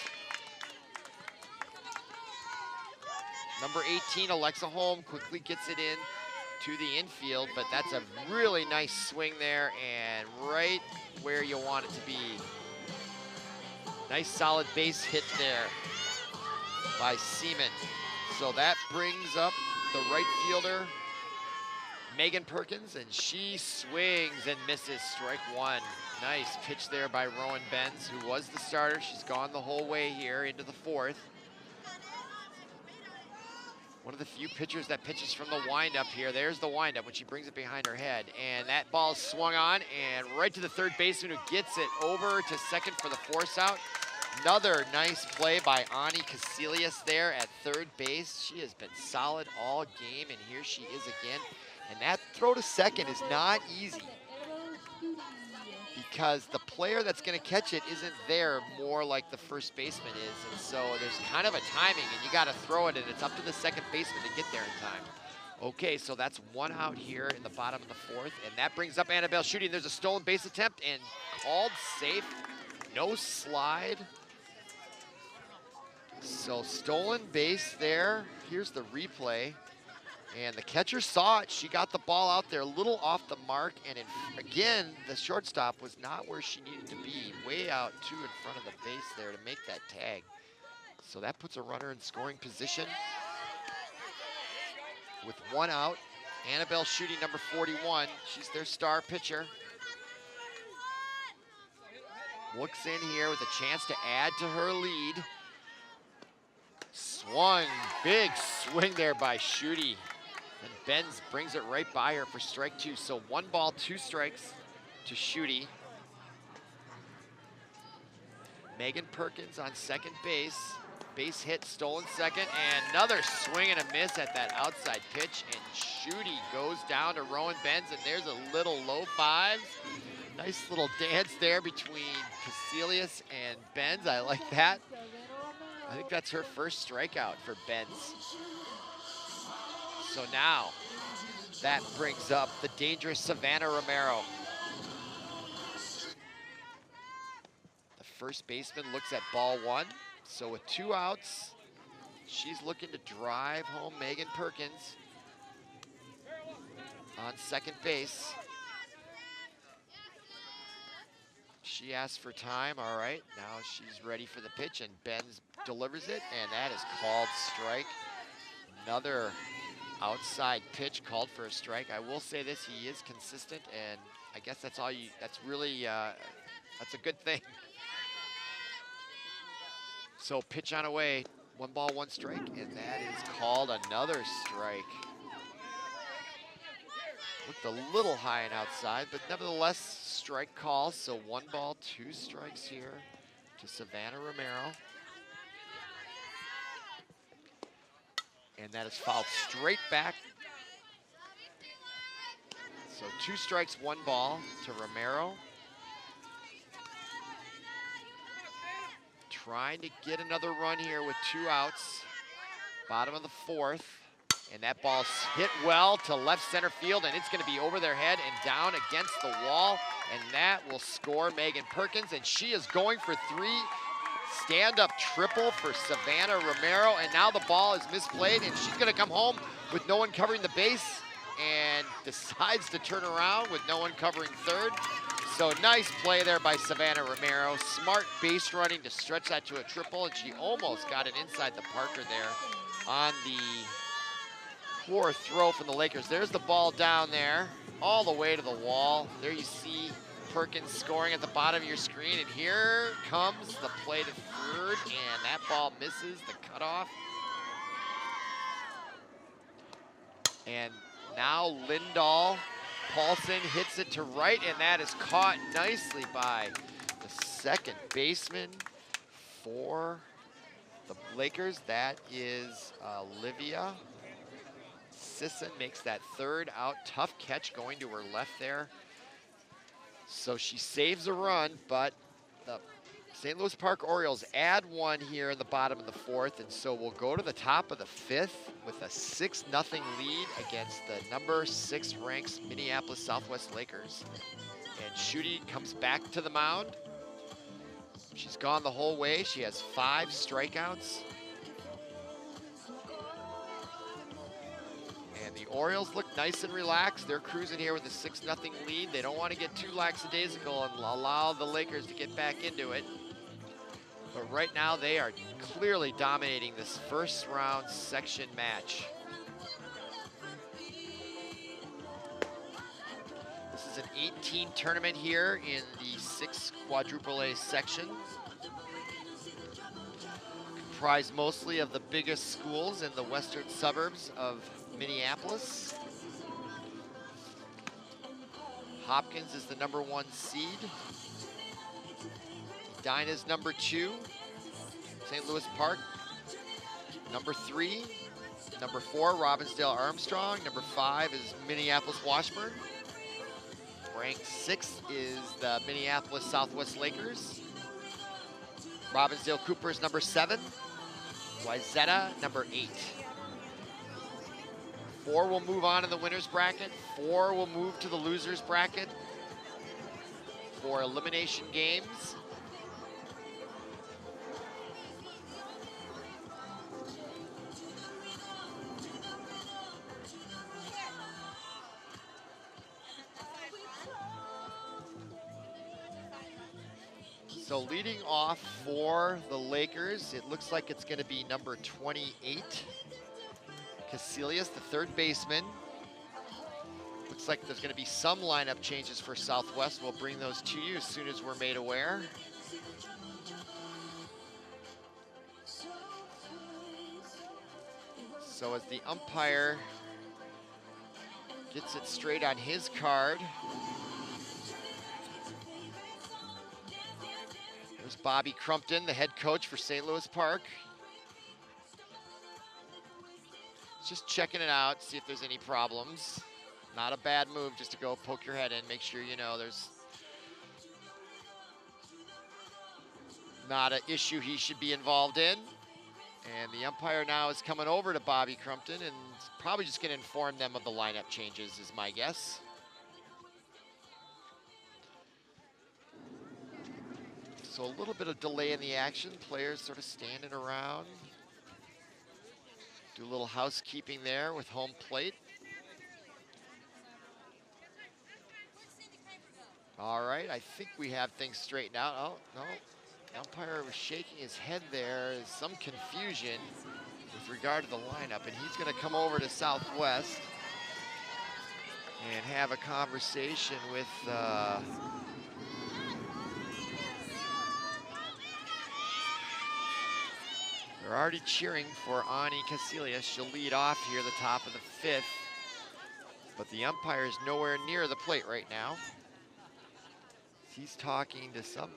Number 18, Alexa Holm, quickly gets it in to the infield, but that's a really nice swing there and right where you want it to be. Nice solid base hit there by Seaman. So that brings up the right fielder, Megan Perkins, and she swings and misses, strike one. Nice pitch there by Rowan Benz, who was the starter. She's gone the whole way here into the 4th. One of the few pitchers that pitches from the windup here. There's the windup when she brings it behind her head. And that ball swung on and right to the third baseman, who gets it over to second for the force out. Another nice play by Ani Casilius there at third base. She has been solid all game, and here she is again. And that throw to second is not easy because the player that's going to catch it isn't there, more like the first baseman is. And so there's kind of a timing, and you got to throw it, and it's up to the second baseman to get there in time. Okay, so that's 1 out here in the bottom of the 4th, and that brings up Annabelle Schutte, and there's a stolen base attempt, and called safe. No slide. So stolen base there. Here's the replay. And the catcher saw it. She got the ball out there a little off the mark. And again, the shortstop was not where she needed to be. Way out 2 in front of the base there to make that tag. So that puts a runner in scoring position. With 1 out, Annabelle Schutte, number 41. She's their star pitcher. Looks in here with a chance to add to her lead. Swung, big swing there by Schutte. And Benz brings it right by her for strike 2. So 1 ball, 2 strikes to Schutte. Megan Perkins on second base. Base hit, stolen second, and another swing and a miss at that outside pitch. And Schutte goes down to Rowan Benz, and there's a little low 5s. Nice little dance there between Casilius and Benz. I like that. I think that's her first strikeout for Benz. So now, that brings up the dangerous Savannah Romero. The first baseman looks at ball 1. So with 2 outs, she's looking to drive home Megan Perkins on second base. She asks for time, all right. Now she's ready for the pitch, and Benz delivers it, and that is called strike. Another outside pitch called for a strike. I will say this, he is consistent, and I guess that's really, that's a good thing. So pitch on away, 1 ball, 1 strike, and that is called another strike. Looked a little high and outside, but nevertheless, strike call. So 1 ball, 2 strikes here to Savannah Romero. And that is fouled straight back. So 2 strikes, 1 ball to Romero. Trying to get another run here with 2 outs. Bottom of the 4th. And that ball's hit well to left center field, and it's going to be over their head and down against the wall. And that will score Megan Perkins, and she is going for 3. Stand-up triple for Savannah Romero, and now the ball is misplayed, and she's going to come home with no one covering the base and decides to turn around with no one covering third. So nice play there by Savannah Romero. Smart base running to stretch that to a triple, and she almost got it inside the Parker there on the poor throw from the Lakers. There's the ball down there, all the way to the wall. There you see Perkins scoring at the bottom of your screen, and here comes the play to third, and that ball misses the cutoff. And now Lindahl Paulson hits it to right, and that is caught nicely by the second baseman for the Lakers. That is Olivia Sisson, makes that third out. Tough catch going to her left there. So she saves a run, but the St. Louis Park Orioles add one here in the bottom of the fourth, and so we'll go to the top of the fifth with a 6-0 lead against the number 6 ranked Minneapolis Southwest Lakers. And Schutte comes back to the mound. She's gone the whole way. She has 5 strikeouts. And the Orioles look nice and relaxed. They're cruising here with a 6-0 lead. They don't want to get too lackadaisical and allow the Lakers to get back into it. But right now they are clearly dominating this first round section match. This is an 18 tournament here in the 6 quadruple A section. Comprised mostly of the biggest schools in the western suburbs of Minneapolis. Hopkins is the number 1 seed. Edina's number 2. St. Louis Park, number 3. Number 4, Robbinsdale Armstrong. Number 5 is Minneapolis Washburn. Ranked 6th is the Minneapolis Southwest Lakers. Robbinsdale Cooper is number 7. Wayzata, number 8. 4 will move on in the winner's bracket. 4 will move to the loser's bracket for elimination games. So leading off for the Lakers, it looks like it's going to be number 28, Casillas, the third baseman. Looks like there's going to be some lineup changes for Southwest. We'll bring those to you as soon as we're made aware. So as the umpire gets it straight on his card, there's Bobby Crumpton, the head coach for St. Louis Park. Just checking it out, see if there's any problems. Not a bad move just to go poke your head in, make sure you know there's not an issue he should be involved in. And the umpire now is coming over to Bobby Crumpton and probably just going to inform them of the lineup changes is my guess. So a little bit of delay in the action. Players sort of standing around. Do a little housekeeping there with home plate. All right, I think we have things straightened out. Oh, no, the umpire was shaking his head there. There's some confusion with regard to the lineup, and he's gonna come over to Southwest and have a conversation with they're already cheering for Ani Casillas. She'll lead off here at the top of the 5th, but the umpire is nowhere near the plate right now. He's talking to some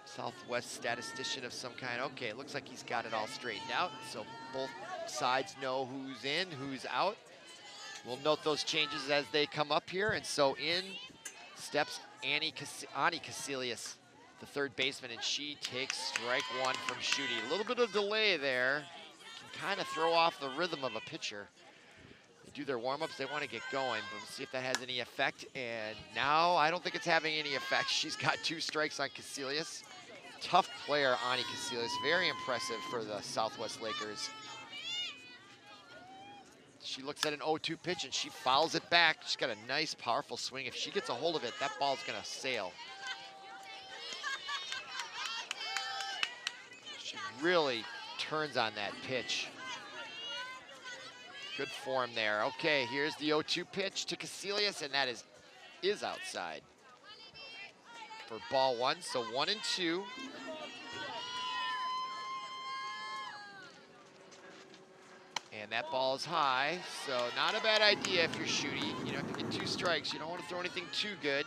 Southwest statistician of some kind. Okay, it looks like he's got it all straightened out, so both sides know who's in, who's out. We'll note those changes as they come up here, and so in steps Ani Casillas, the third baseman, and she takes strike 1 from Schutte. A little bit of delay there. kind of throw off the rhythm of a pitcher. They do their warm-ups, they want to get going, but we'll see if that has any effect. And now I don't think it's having any effect. She's got 2 strikes on Caecilius. Tough player, Ani Caecilius. Very impressive for the Southwest Lakers. She looks at an 0-2 pitch and she fouls it back. She's got a nice, powerful swing. If she gets a hold of it, that ball's gonna sail. She really turns on that pitch. Good form there. Okay, here's the 0-2 pitch to Caecilius, and that is outside for ball 1. So 1-2. And that ball is high, so not a bad idea if you're shooting. You know, if you get 2 strikes, you don't want to throw anything too good.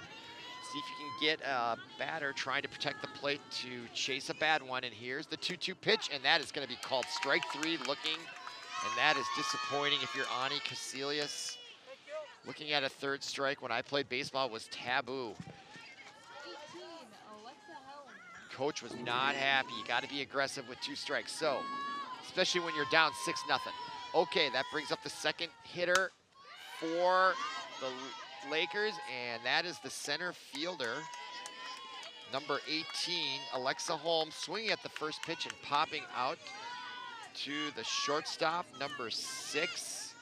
See if you can get a batter trying to protect the plate to chase a bad one. And here's the 2-2 pitch, and that is going to be called strike 3 looking. And that is disappointing if you're Ani Caecilius. Looking at a 3rd strike when I played baseball was taboo. Coach was not happy. You got to be aggressive with 2 strikes. So, especially when you're down 6-0. Okay, that brings up the second hitter for the Lakers, and that is the center fielder, number 18, Alexa Holmes, swinging at the first pitch and popping out to the shortstop, number 6,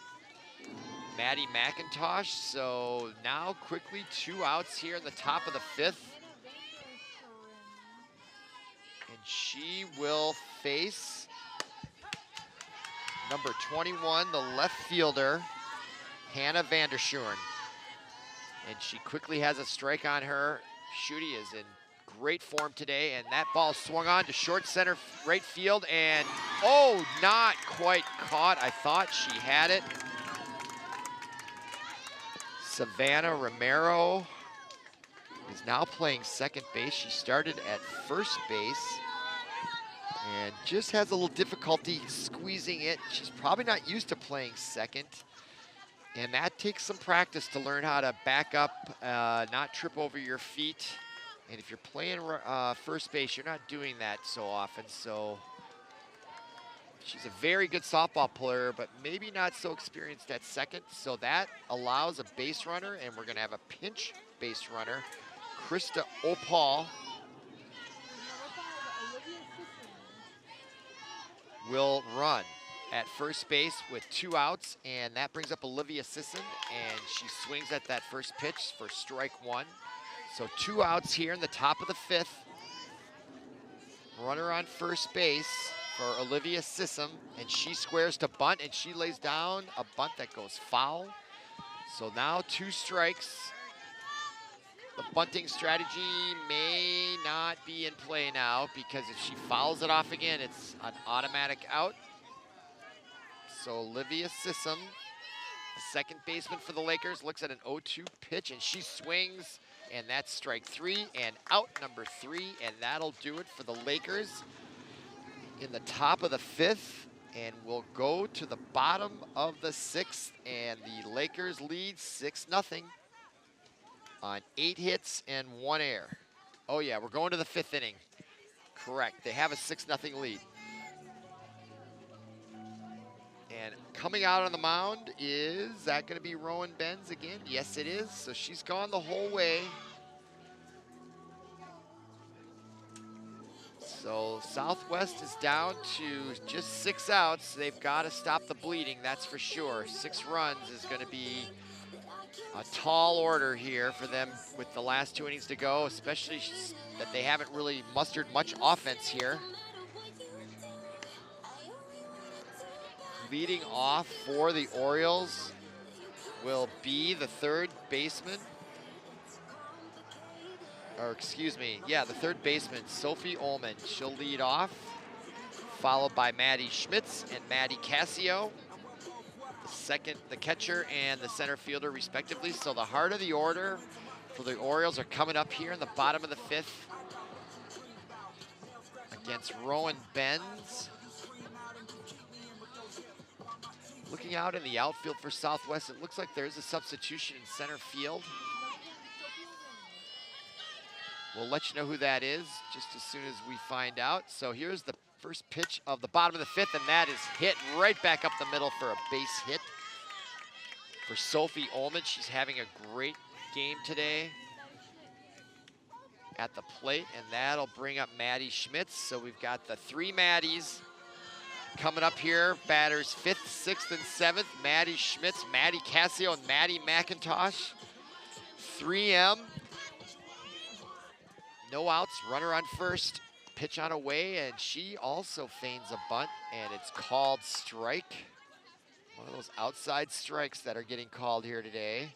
Maddie McIntosh. So now quickly 2 outs here in the top of the 5th. And she will face number 21, the left fielder, Hannah Vanderschoen. And she quickly has a strike on her. Schutte is in great form today, and that ball swung on to short center right field, and oh, not quite caught. I thought she had it. Savannah Romero is now playing second base. She started at first base and just has a little difficulty squeezing it. She's probably not used to playing second, and that takes some practice to learn how to back up, not trip over your feet. And if you're playing first base, you're not doing that so often. So she's a very good softball player, but maybe not so experienced at second. So that allows a base runner, and we're gonna have a pinch base runner, Krista Opal will run at first base with 2 outs, and that brings up Olivia Sisson, and she swings at that first pitch for strike 1. So 2 outs here in the top of the 5th. Runner on first base for Olivia Sisson, and she squares to bunt, and she lays down a bunt that goes foul. So now 2 strikes. The bunting strategy may not be in play now, because if she fouls it off again, it's an automatic out. So Olivia Sisson, the second baseman for the Lakers, looks at an 0-2 pitch, and she swings, and that's strike 3 and out number 3, and that'll do it for the Lakers in the top of the 5th. And we'll go to the bottom of the 6th, and the Lakers lead 6-0 on 8 hits and 1 error. Oh yeah, we're going to the 5th inning. Correct, they have a 6-0 lead. And coming out on the mound, is that gonna be Rowan Benz again? Yes, it is. So she's gone the whole way. So Southwest is down to just 6 outs. They've got to stop the bleeding, that's for sure. 6 runs is gonna be a tall order here for them with the last 2 innings to go, especially that they haven't really mustered much offense here. Leading off for the Orioles will be the 3rd baseman, or excuse me, yeah, the 3rd baseman, Sophie Ullman. She'll lead off, followed by Maddie Schmitz and Maddie Cassio. The catcher and the center fielder respectively. So the heart of the order for the Orioles are coming up here in the bottom of the 5th against Rowan Benz. Looking out in the outfield for Southwest, it looks like there's a substitution in center field. We'll let you know who that is just as soon as we find out. So here's the first pitch of the bottom of the 5th, and that is hit right back up the middle for a base hit for Sophie Ullman. She's having a great game today at the plate, and that'll bring up Maddie Schmitz. So we've got the 3 Maddies coming up here. Batters 5th, 6th, and 7th. Maddie Schmitz, Maddie Cassio, and Maddie McIntosh. 3M. No outs, runner on first. Pitch on away, and she also feigns a bunt, and it's called strike. One of those outside strikes that are getting called here today.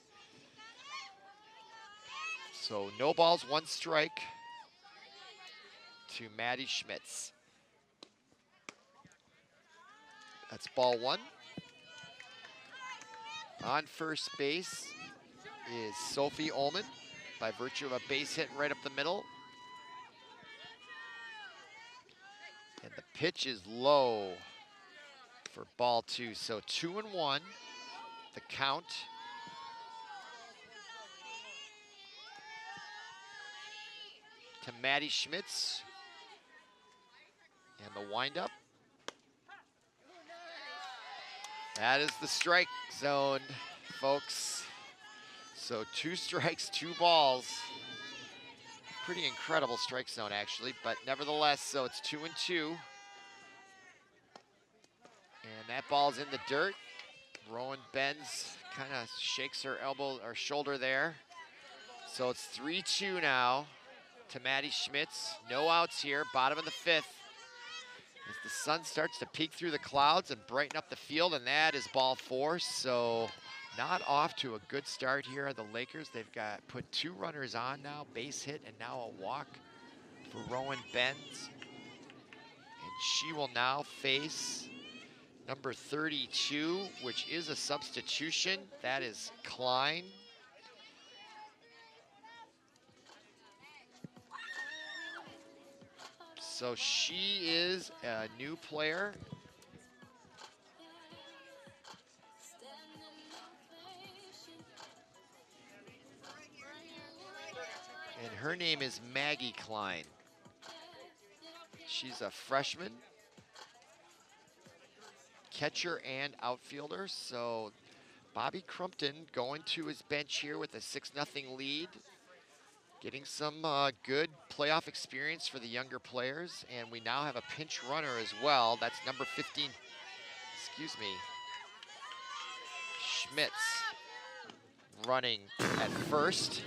So no balls, 1 strike to Maddie Schmitz. That's ball 1. On first base is Sophie Ullman by virtue of a base hit right up the middle. And the pitch is low for ball 2. So 2-1, the count. To Maddie Schmitz. And the windup. That is the strike zone, folks. So 2 strikes, 2 balls. Pretty incredible strike zone, actually, but nevertheless, so it's 2-2. And that ball's in the dirt. Rowan Benz kind of shakes her elbow or shoulder there. So it's 3-2 now to Maddie Schmitz. No outs here, bottom of the 5th. As the sun starts to peek through the clouds and brighten up the field, and that is ball 4. So not off to a good start here are the Lakers. They've put 2 runners on now, base hit, and now a walk for Rowan Benz. And she will now face number 32, which is a substitution. That is Klein. So she is a new player. And her name is Maggie Klein. She's a freshman, catcher and outfielder. So Bobby Crumpton going to his bench here with a 6-0 lead. Getting some good playoff experience for the younger players. And we now have a pinch runner as well. That's number 15, Schmitz, running at first.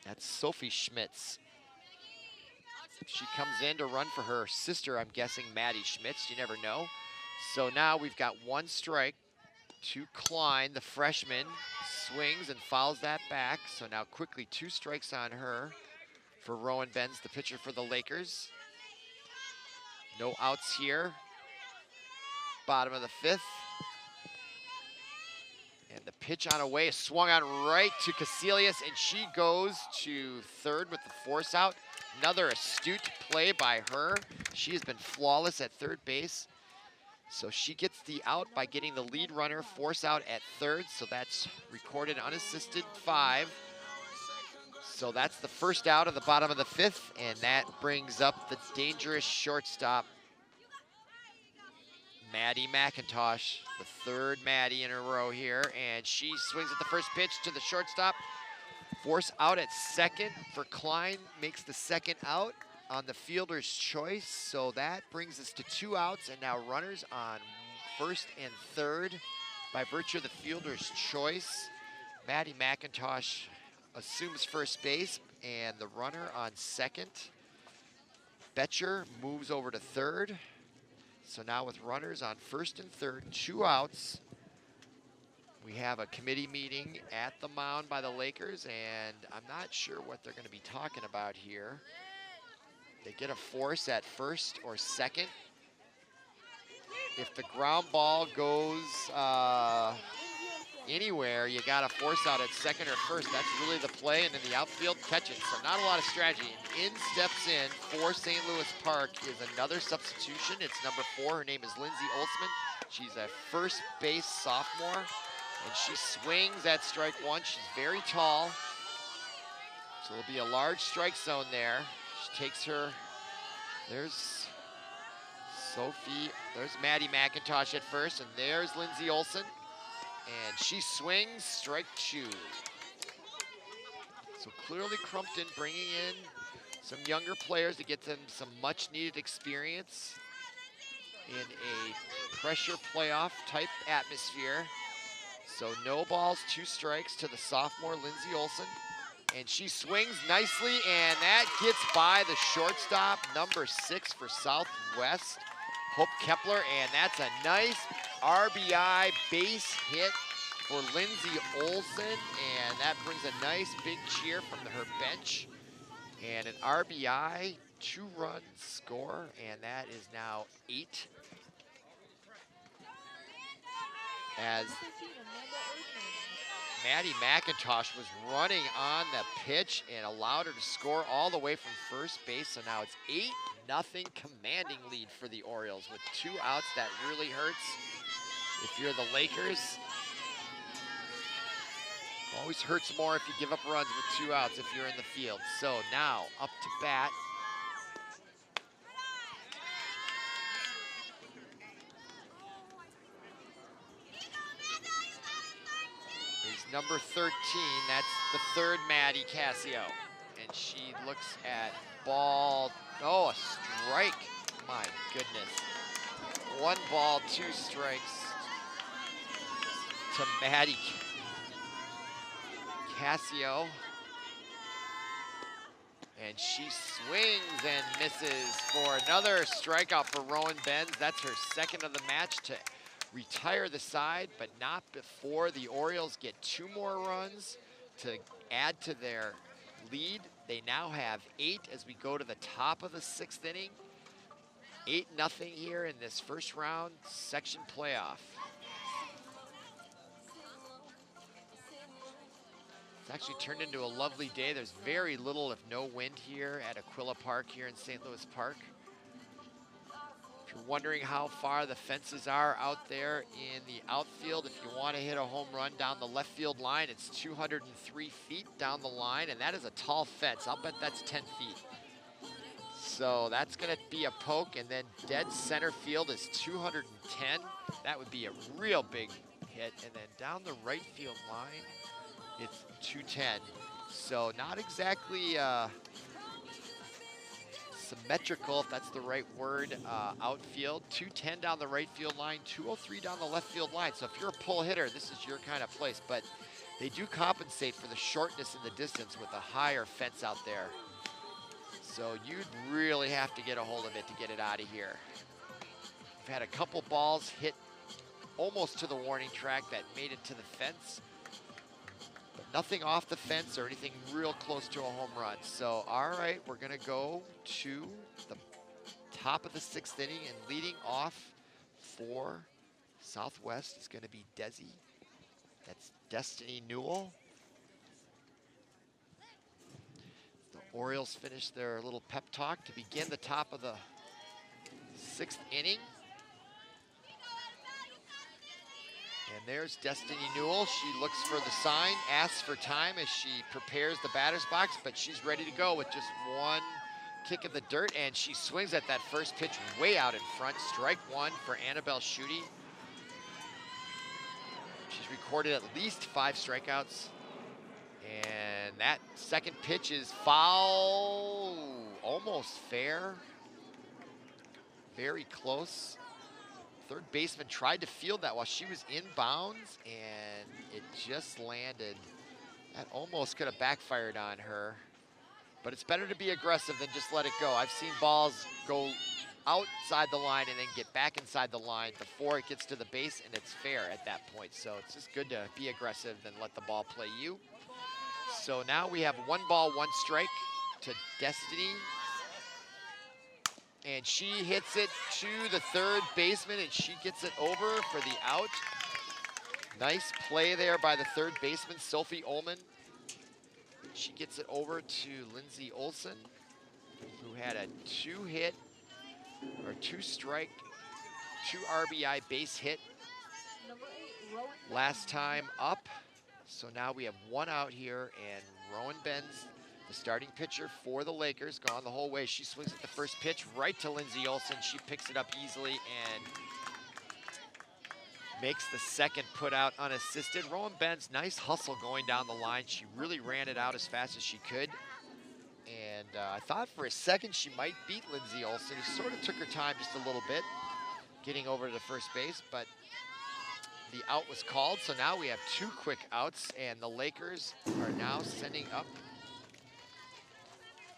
That's Sophie Schmitz. She comes in to run for her sister, I'm guessing, Maddie Schmitz. You never know. So now we've got 1 strike to Klein, the freshman. Swings and fouls that back. So now quickly 2 strikes on her for Rowan Benz, the pitcher for the Lakers. No outs here. Bottom of the 5th. And the pitch on away is swung on right to Casilius, and she goes to third with the force out. Another astute play by her. She has been flawless at third base. So she gets the out by getting the lead runner force out at third. So that's recorded unassisted 5. So that's the first out of the bottom of the 5th, and that brings up the dangerous shortstop, Maddie McIntosh, the 3rd Maddie in a row here, and she swings at the first pitch to the shortstop. Force out at second for Klein, makes the 2nd out on the fielder's choice. So that brings us to 2 outs, and now runners on 1st and 3rd by virtue of the fielder's choice. Maddie McIntosh assumes first base, and the runner on 2nd. Betcher moves over to 3rd. So now with runners on 1st and 3rd, 2 outs, we have a committee meeting at the mound by the Lakers, and I'm not sure what they're going to be talking about here. They get a force at 1st or 2nd. If the ground ball goes anywhere, you got a force out at 2nd or 1st. That's really the play, and then the outfield catches. So not a lot of strategy. And in steps in for St. Louis Park is another substitution. It's number 4. Her name is Lindsay Olsman. She's a first base sophomore. And she swings at strike one. She's very tall. So there'll be a large strike zone there. She takes her, there's Sophie, there's Maddie McIntosh at first, and there's Lindsay Olson. And she swings, strike two. So clearly Crumpton bringing in some younger players to get them some much needed experience in a pressure playoff type atmosphere. So no balls, 2 strikes to the sophomore Lindsay Olson. And she swings nicely, and that gets by the shortstop, number 6 for Southwest, Hope Kepler, and that's a nice RBI base hit for Lindsay Olson, and that brings a nice big cheer from her bench. And an RBI, 2-run score, and that is now 8. As Maddie McIntosh was running on the pitch and allowed her to score all the way from first base. So now it's 8-0 commanding lead for the Orioles with 2 outs. That really hurts if you're the Lakers. Always hurts more if you give up runs with 2 outs if you're in the field. So now up to bat. Is number 13, that's the 3rd Maddie Cassio. And she looks at ball, oh, a strike. My goodness. 1 ball, 2 strikes to Maddie Cassio. And she swings and misses for another strikeout for Rowan Benz. That's her 2nd of the match to retire the side, but not before the Orioles get 2 more runs to add to their lead. They now have 8 as we go to the top of the 6th inning. 8-0 here in this first round section playoff. It's actually turned into a lovely day. There's very little, if no wind here at Aquila Park here in St. Louis Park. If you're wondering how far the fences are out there in the outfield, if you want to hit a home run down the left field line, it's 203 feet down the line, and that is a tall fence. I'll bet that's 10 feet. So that's going to be a poke, and then dead center field is 210. That would be a real big hit. And then down the right field line, it's 210. So not exactly symmetrical, if that's the right word, outfield. 210 down the right field line, 203 down the left field line. So if you're a pull hitter, this is your kind of place. But they do compensate for the shortness in the distance with a higher fence out there. So you'd really have to get a hold of it to get it out of here. We've had a couple balls hit almost to the warning track that made it to the fence. But nothing off the fence or anything real close to a home run. So, all right, we're going to go to the top of the 6th inning, and leading off for Southwest is going to be Desi. That's Destiny Newell. The Orioles finished their little pep talk to begin the top of the 6th inning. And there's Destiny Newell. She looks for the sign, asks for time as she prepares the batter's box, but she's ready to go with just 1 kick of the dirt, and she swings at that first pitch way out in front. Strike 1 for Annabelle Schutte. She's recorded at least 5 strikeouts. And that second pitch is foul, almost fair. Very close. 3rd baseman tried to field that while she was in bounds, and it just landed. That almost could have backfired on her. But it's better to be aggressive than just let it go. I've seen balls go outside the line and then get back inside the line before it gets to the base, and it's fair at that point. So it's just good to be aggressive than let the ball play you. So now we have 1 ball, 1 strike to Destiny. And she hits it to the 3rd baseman, and she gets it over for the out. Nice play there by the 3rd baseman, Sophie Ullman. She gets it over to Lindsay Olson, who had a 2-hit or 2-strike, 2 RBI base hit last time up. So now we have one out here, and Rowan Benz, the starting pitcher for the Lakers, gone the whole way. She swings at the first pitch right to Lindsay Olson. She picks it up easily and makes the second put out unassisted. Rowan Benz, nice hustle going down the line. She really ran it out as fast as she could. And I thought for a second she might beat Lindsay Olson, who sort of took her time just a little bit, getting over to the first base, but the out was called. So now we have two quick outs, and the Lakers are now sending up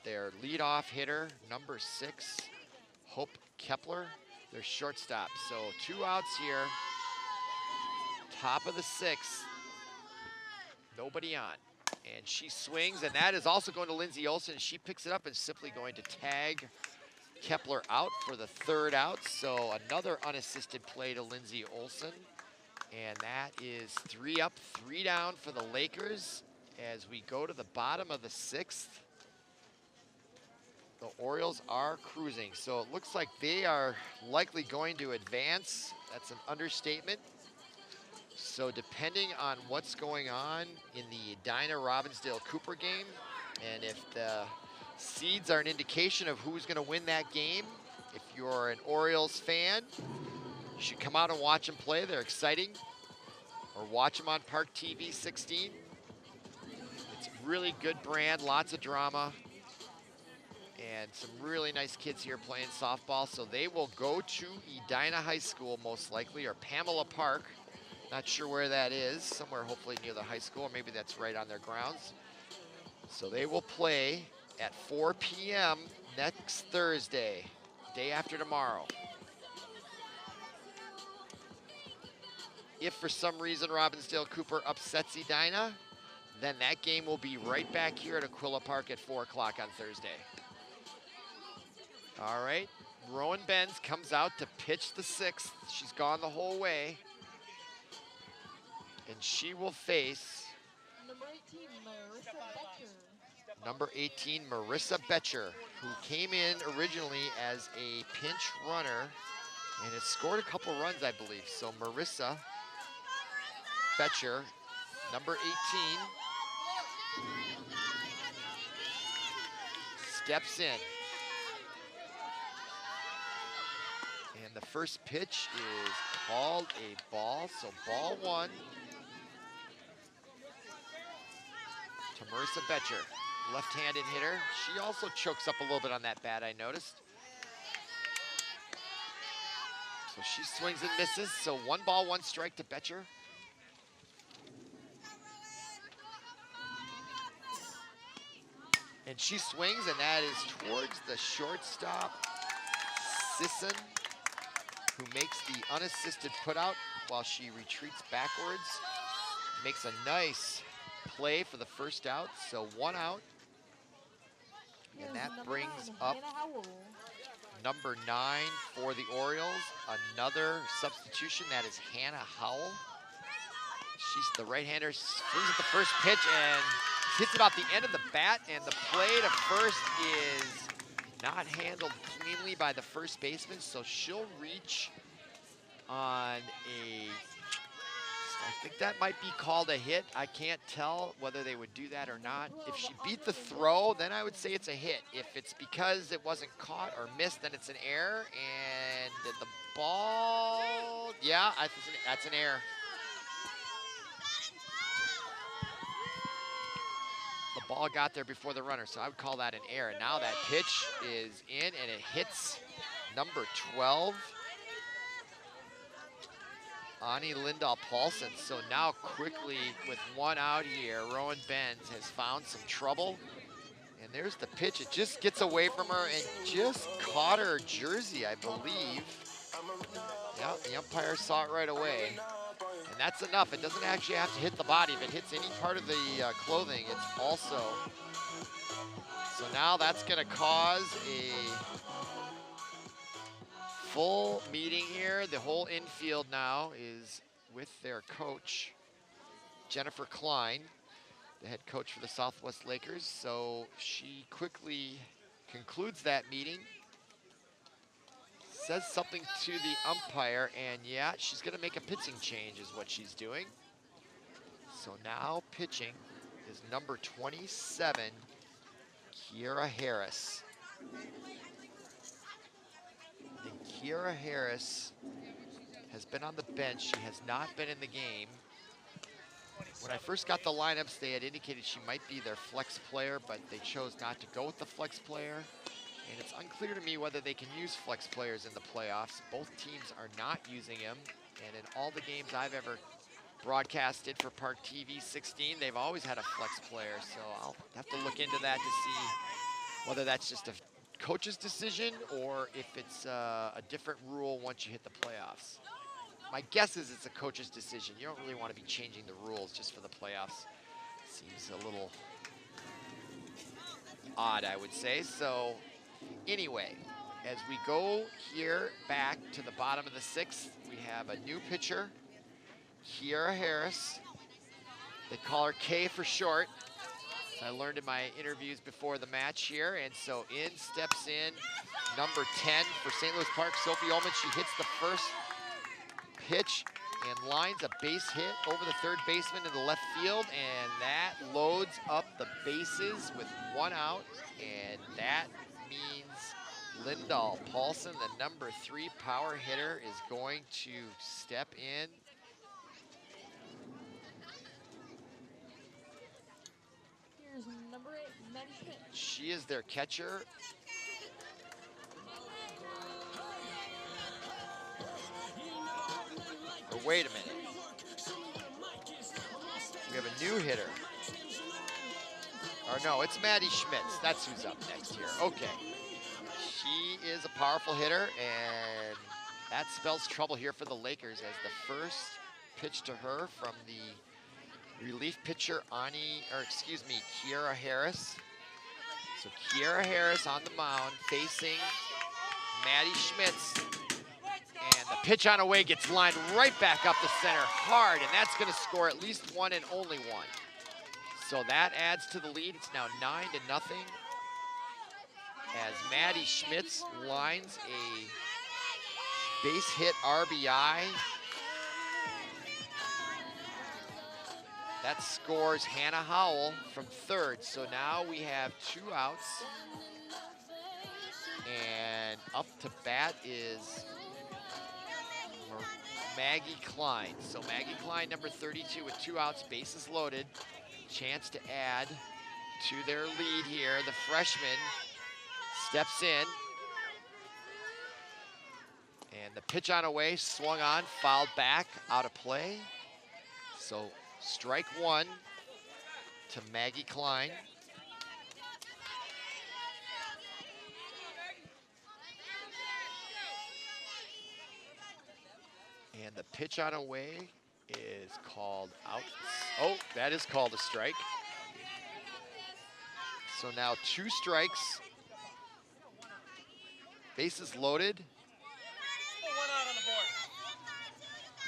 their leadoff hitter, number 6, Hope Kepler, their shortstop. So 2 outs here, top of the 6th, nobody on. And she swings, and that is also going to Lindsay Olson. She picks it up and simply going to tag Kepler out for the 3rd out. So another unassisted play to Lindsay Olson. And that is 3 up, 3 down for the Lakers as we go to the bottom of the 6th. The Orioles are cruising, so it looks like they are likely going to advance. That's an understatement. So depending on what's going on in the Edina-Robbinsdale-Cooper game, and if the seeds are an indication of who's going to win that game, if you're an Orioles fan, you should come out and watch them play. They're exciting. Or watch them on ParkTV 16. It's a really good brand, lots of drama. And some really nice kids here playing softball. So they will go to Edina High School most likely, or Pamela Park. Not sure where that is, somewhere hopefully near the high school, or maybe that's right on their grounds. So they will play at 4 p.m. next Thursday, day after tomorrow. If for some reason Robbinsdale-Cooper upsets Edina, then that game will be right back here at Aquila Park at 4 o'clock on Thursday. All right, Rowan Benz comes out to pitch the 6th. She's gone the whole way. And she will face number 18, Marissa Betcher, who came in originally as a pinch runner and has scored a couple runs, I believe. So Marissa Betcher, number 18, steps in. And the first pitch is called a ball, so ball 1 to Marissa Betcher, left-handed hitter. She also chokes up a little bit on that bat, I noticed. So she swings and misses, so 1 ball, 1 strike to Betcher. And she swings, and that is towards the shortstop, Sisson, who makes the unassisted putout while she retreats backwards. Makes a nice play for the first out, so 1 out. And that brings up number 9 for the Orioles. Another substitution, that is Hannah Howell. She's the right-hander, swings at the first pitch and hits it off the end of the bat, and the play to first is not handled cleanly by the first baseman, so she'll reach on a, I think that might be called a hit. I can't tell whether they would do that or not. If she beat the throw, then I would say it's a hit. If it's because it wasn't caught or missed, then it's an error. And the ball, yeah, that's an error. The ball got there before the runner, so I would call that an error. Now that pitch is in, and it hits number 12, Ani Lindahl Paulson. So now quickly, with 1 out here, Rowan Benz has found some trouble. And there's the pitch. It just gets away from her and just caught her jersey, I believe. Yeah, the umpire saw it right away. And that's enough. It doesn't actually have to hit the body. If it hits any part of the clothing, it's also. So now that's going to cause a full meeting here. The whole infield now is with their coach, Jennifer Klein, the head coach for the Southwest Lakers. So she quickly concludes that meeting, says something to the umpire, and yeah, she's gonna make a pitching change is what she's doing. So now pitching is number 27, Kiera Harris. And Kiera Harris has been on the bench. She has not been in the game. When I first got the lineups, they had indicated she might be their flex player, but they chose not to go with the flex player. And it's unclear to me whether they can use flex players in the playoffs. Both teams are not using them. And in all the games I've ever broadcasted for ParkTV 16, they've always had a flex player. So I'll have to look into that to see whether that's just a coach's decision or if it's a different rule once you hit the playoffs. My guess is it's a coach's decision. You don't really want to be changing the rules just for the playoffs. Seems a little odd, I would say. So anyway, as we go here back to the bottom of the sixth, we have a new pitcher, Kiera Harris. They call her K for short. I learned in my interviews before the match here. And so in steps in number 10 for St. Louis Park, Sophie Ullman. She hits the first pitch and lines a base hit over the third baseman in the left field, and that loads up the bases with one out, and that means Lindahl Paulson, the number 3 power hitter, is going to step in. Here's number 8, Maddie Schmidt. She is their catcher. Or wait a minute. We have a new hitter. Or no, it's Maddie Schmitz. That's who's up next here. Okay. She is a powerful hitter, and that spells trouble here for the Lakers as the first pitch to her from the relief pitcher, Kiera Harris. So Kiera Harris on the mound facing Maddie Schmitz. And the pitch on away gets lined right back up the center hard, and that's going to score at least one and only one. So that adds to the lead. It's now 9-0 as Maddie Schmitz lines a base hit RBI. That scores Hannah Howell from third. So now we have 2 outs. And up to bat is Maggie Klein. So Maggie Klein, number 32, with 2 outs, bases loaded. Chance to add to their lead here. The freshman steps in. And the pitch on away, swung on, fouled back, out of play. So strike 1 to Maggie Klein. And the pitch on away is called out. Oh, that is called a strike. So now 2 strikes. Bases loaded. One out on the board.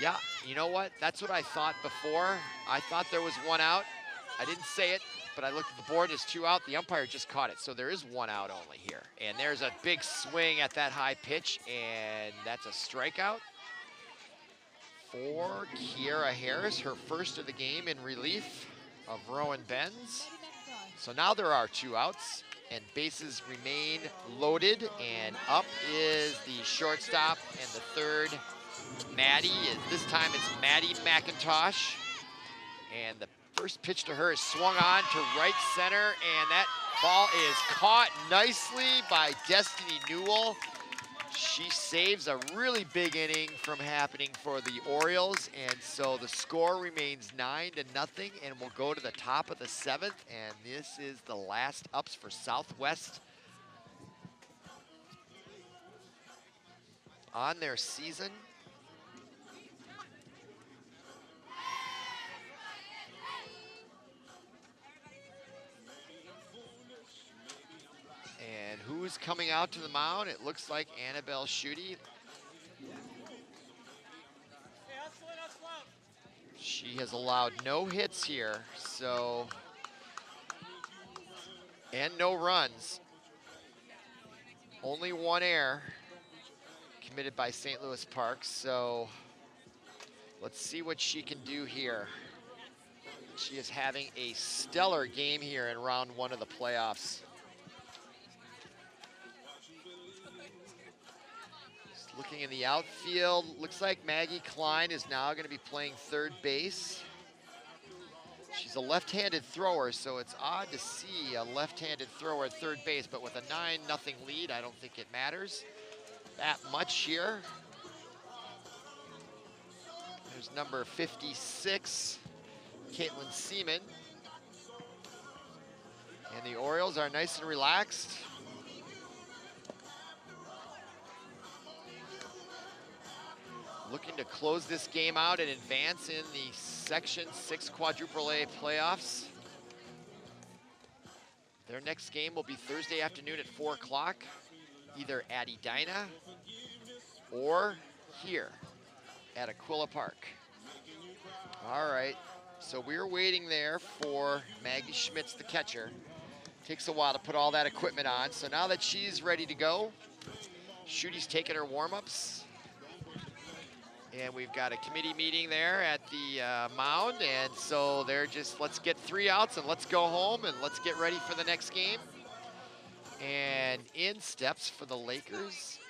Yeah, you know what? That's what I thought before. I thought there was 1 out. I didn't say it, but I looked at the board. There's 2 out. The umpire just caught it. So there is 1 out only here. And there's a big swing at that high pitch, and that's a strikeout for Kiera Harris, her first of the game in relief of Rowan Benz. So now there are 2 outs, and bases remain loaded, and up is the shortstop and the third, Maddie. This time it's Maddie McIntosh, and the first pitch to her is swung on to right center, and that ball is caught nicely by Destiny Newell. She saves a really big inning from happening for the Orioles, and so the score remains 9-0, and we'll go to the top of the 7th, and this is the last ups for Southwest on their season. And who's coming out to the mound? It looks like Annabelle Schutte. She has allowed no hits here, so, and no runs. Only 1 error committed by St. Louis Park. So let's see what she can do here. She is having a stellar game here in round 1 of the playoffs. Just looking in the outfield, looks like Maggie Klein is now going to be playing third base. She's a left-handed thrower, so it's odd to see a left-handed thrower at third base, but with a 9-0 lead, I don't think it matters that much here. There's number 56, Caitlin Seaman. And the Orioles are nice and relaxed. Looking to close this game out and advance in the Section 6 Quadruple A playoffs. Their next game will be Thursday afternoon at 4 o'clock, either at Edina or here at Aquila Park. All right, so we're waiting there for Maggie Schmitz, the catcher. Takes a while to put all that equipment on. So now that she's ready to go, Shooty's taking her warm-ups. And we've got a committee meeting there at the mound. And so they're just, let's get 3 outs and let's go home and let's get ready for the next game. And in steps for the Lakers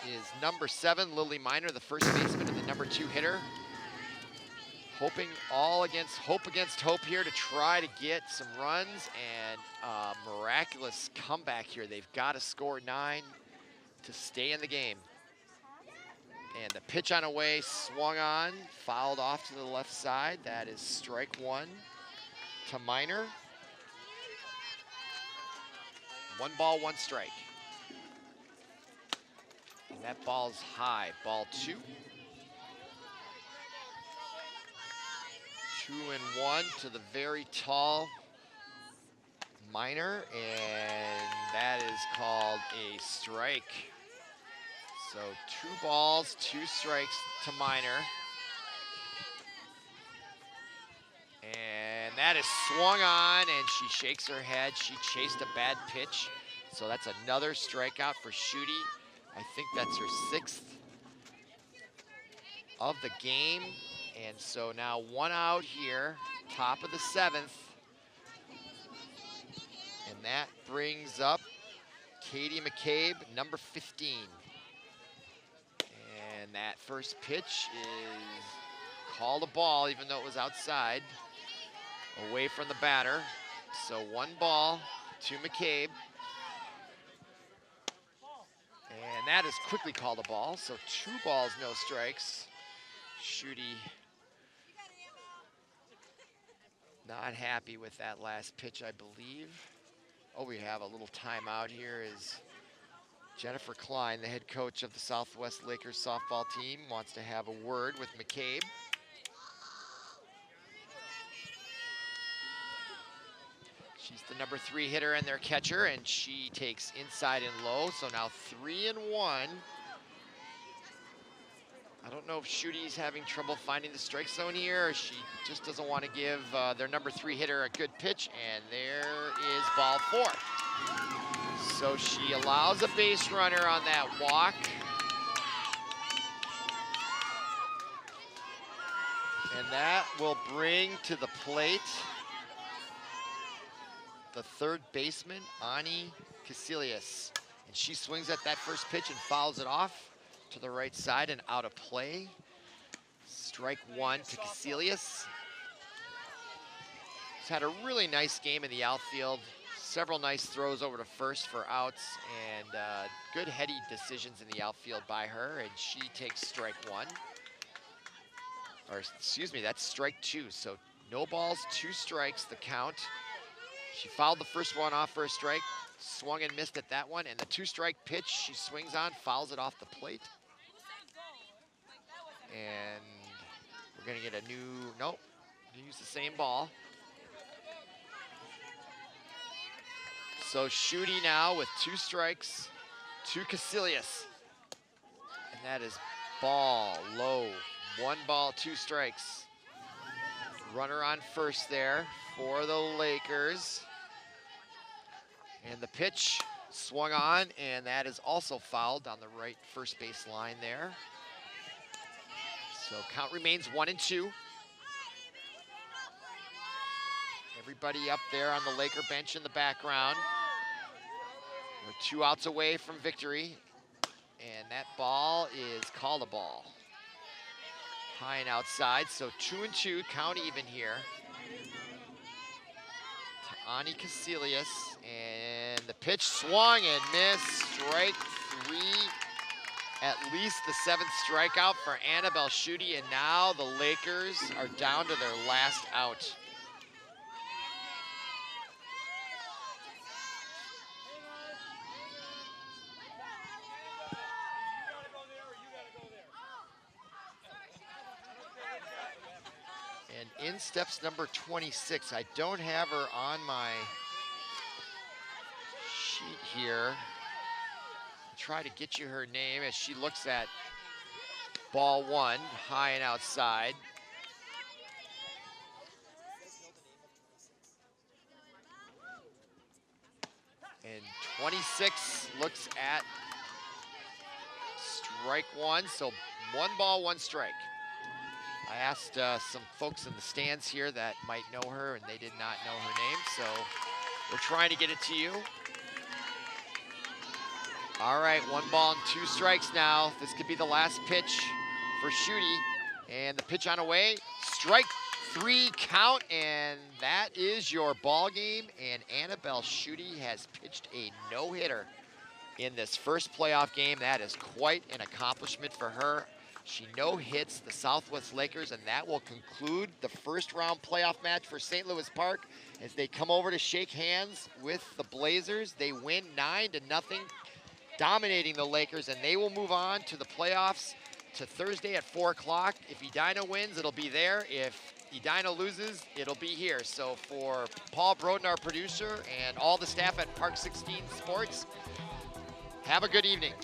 is number 7, Lily Miner, the first baseman and the number 2 hitter. Hoping all against hope here to try to get some runs and a miraculous comeback here. They've got to score 9 to stay in the game. And the pitch on away, swung on, fouled off to the left side. That is strike 1 to Miner. 1 ball, 1 strike. And that ball's high, ball 2. 2-1 to the very tall Miner, and that is called a strike. So 2 balls, 2 strikes to Miner. And that is swung on, and she shakes her head. She chased a bad pitch. So that's another strikeout for Shooty. I think that's her 6th of the game. And so now 1 out here, top of the 7th. And that brings up Katie McCabe, number 15. And that first pitch is called a ball, even though it was outside, away from the batter. So 1 ball to McCabe. And that is quickly called a ball, so 2 balls, no strikes. Shooty not happy with that last pitch, I believe. Oh, we have a little timeout here as Jennifer Klein, the head coach of the Southwest Lakers softball team, wants to have a word with McCabe. She's the number 3 hitter and their catcher, and she takes inside and low, so now 3-1. I don't know if Shooty's having trouble finding the strike zone here, or she just doesn't want to give their number 3 hitter a good pitch, and there is ball 4. So she allows a base runner on that walk. And that will bring to the plate the 3rd baseman, Ani Casillas. And she swings at that first pitch and fouls it off to the right side and out of play. Strike 1 to Casillas. He's had a really nice game in the outfield. Several nice throws over to first for outs, and good heady decisions in the outfield by her, and she takes strike 1. Or excuse me, that's strike 2. So no balls, 2 strikes, the count. She fouled the first one off for a strike, swung and missed at that one, and the 2-strike pitch she swings on, fouls it off the plate. And we're gonna get a new, nope, use the same ball. So Shooty now with 2 strikes to Casillas. And that is ball low. 1 ball, 2 strikes. Runner on first there for the Lakers. And the pitch swung on, and that is also fouled on the right first base line there. So count remains 1-2. Everybody up there on the Laker bench in the background. We're 2 outs away from victory, and that ball is called a ball. High and outside, so 2-2, count even here. To Ani Casilius, and the pitch swung and missed. Strike 3, at least the 7th strikeout for Annabelle Schutte, and now the Lakers are down to their last out. And in steps number 26. I don't have her on my sheet here. I'll try to get you her name as she looks at ball 1, high and outside. And 26 looks at strike 1, so 1 ball, 1 strike. I asked some folks in the stands here that might know her, and they did not know her name, so we're trying to get it to you. All right, 1 ball and 2 strikes now. This could be the last pitch for Schutte, and the pitch on away. Strike 3 count, and that is your ball game, and Annabelle Schutte has pitched a no-hitter in this first playoff game. That is quite an accomplishment for her. She no-hits the Southwest Lakers, and that will conclude the first round playoff match for St. Louis Park as they come over to shake hands with the Blazers. They win 9-0, dominating the Lakers, and they will move on to the playoffs to Thursday at 4 o'clock. If Edina wins, it'll be there. If Edina loses, it'll be here. So for Paul Broden, our producer, and all the staff at Park 16 Sports, have a good evening.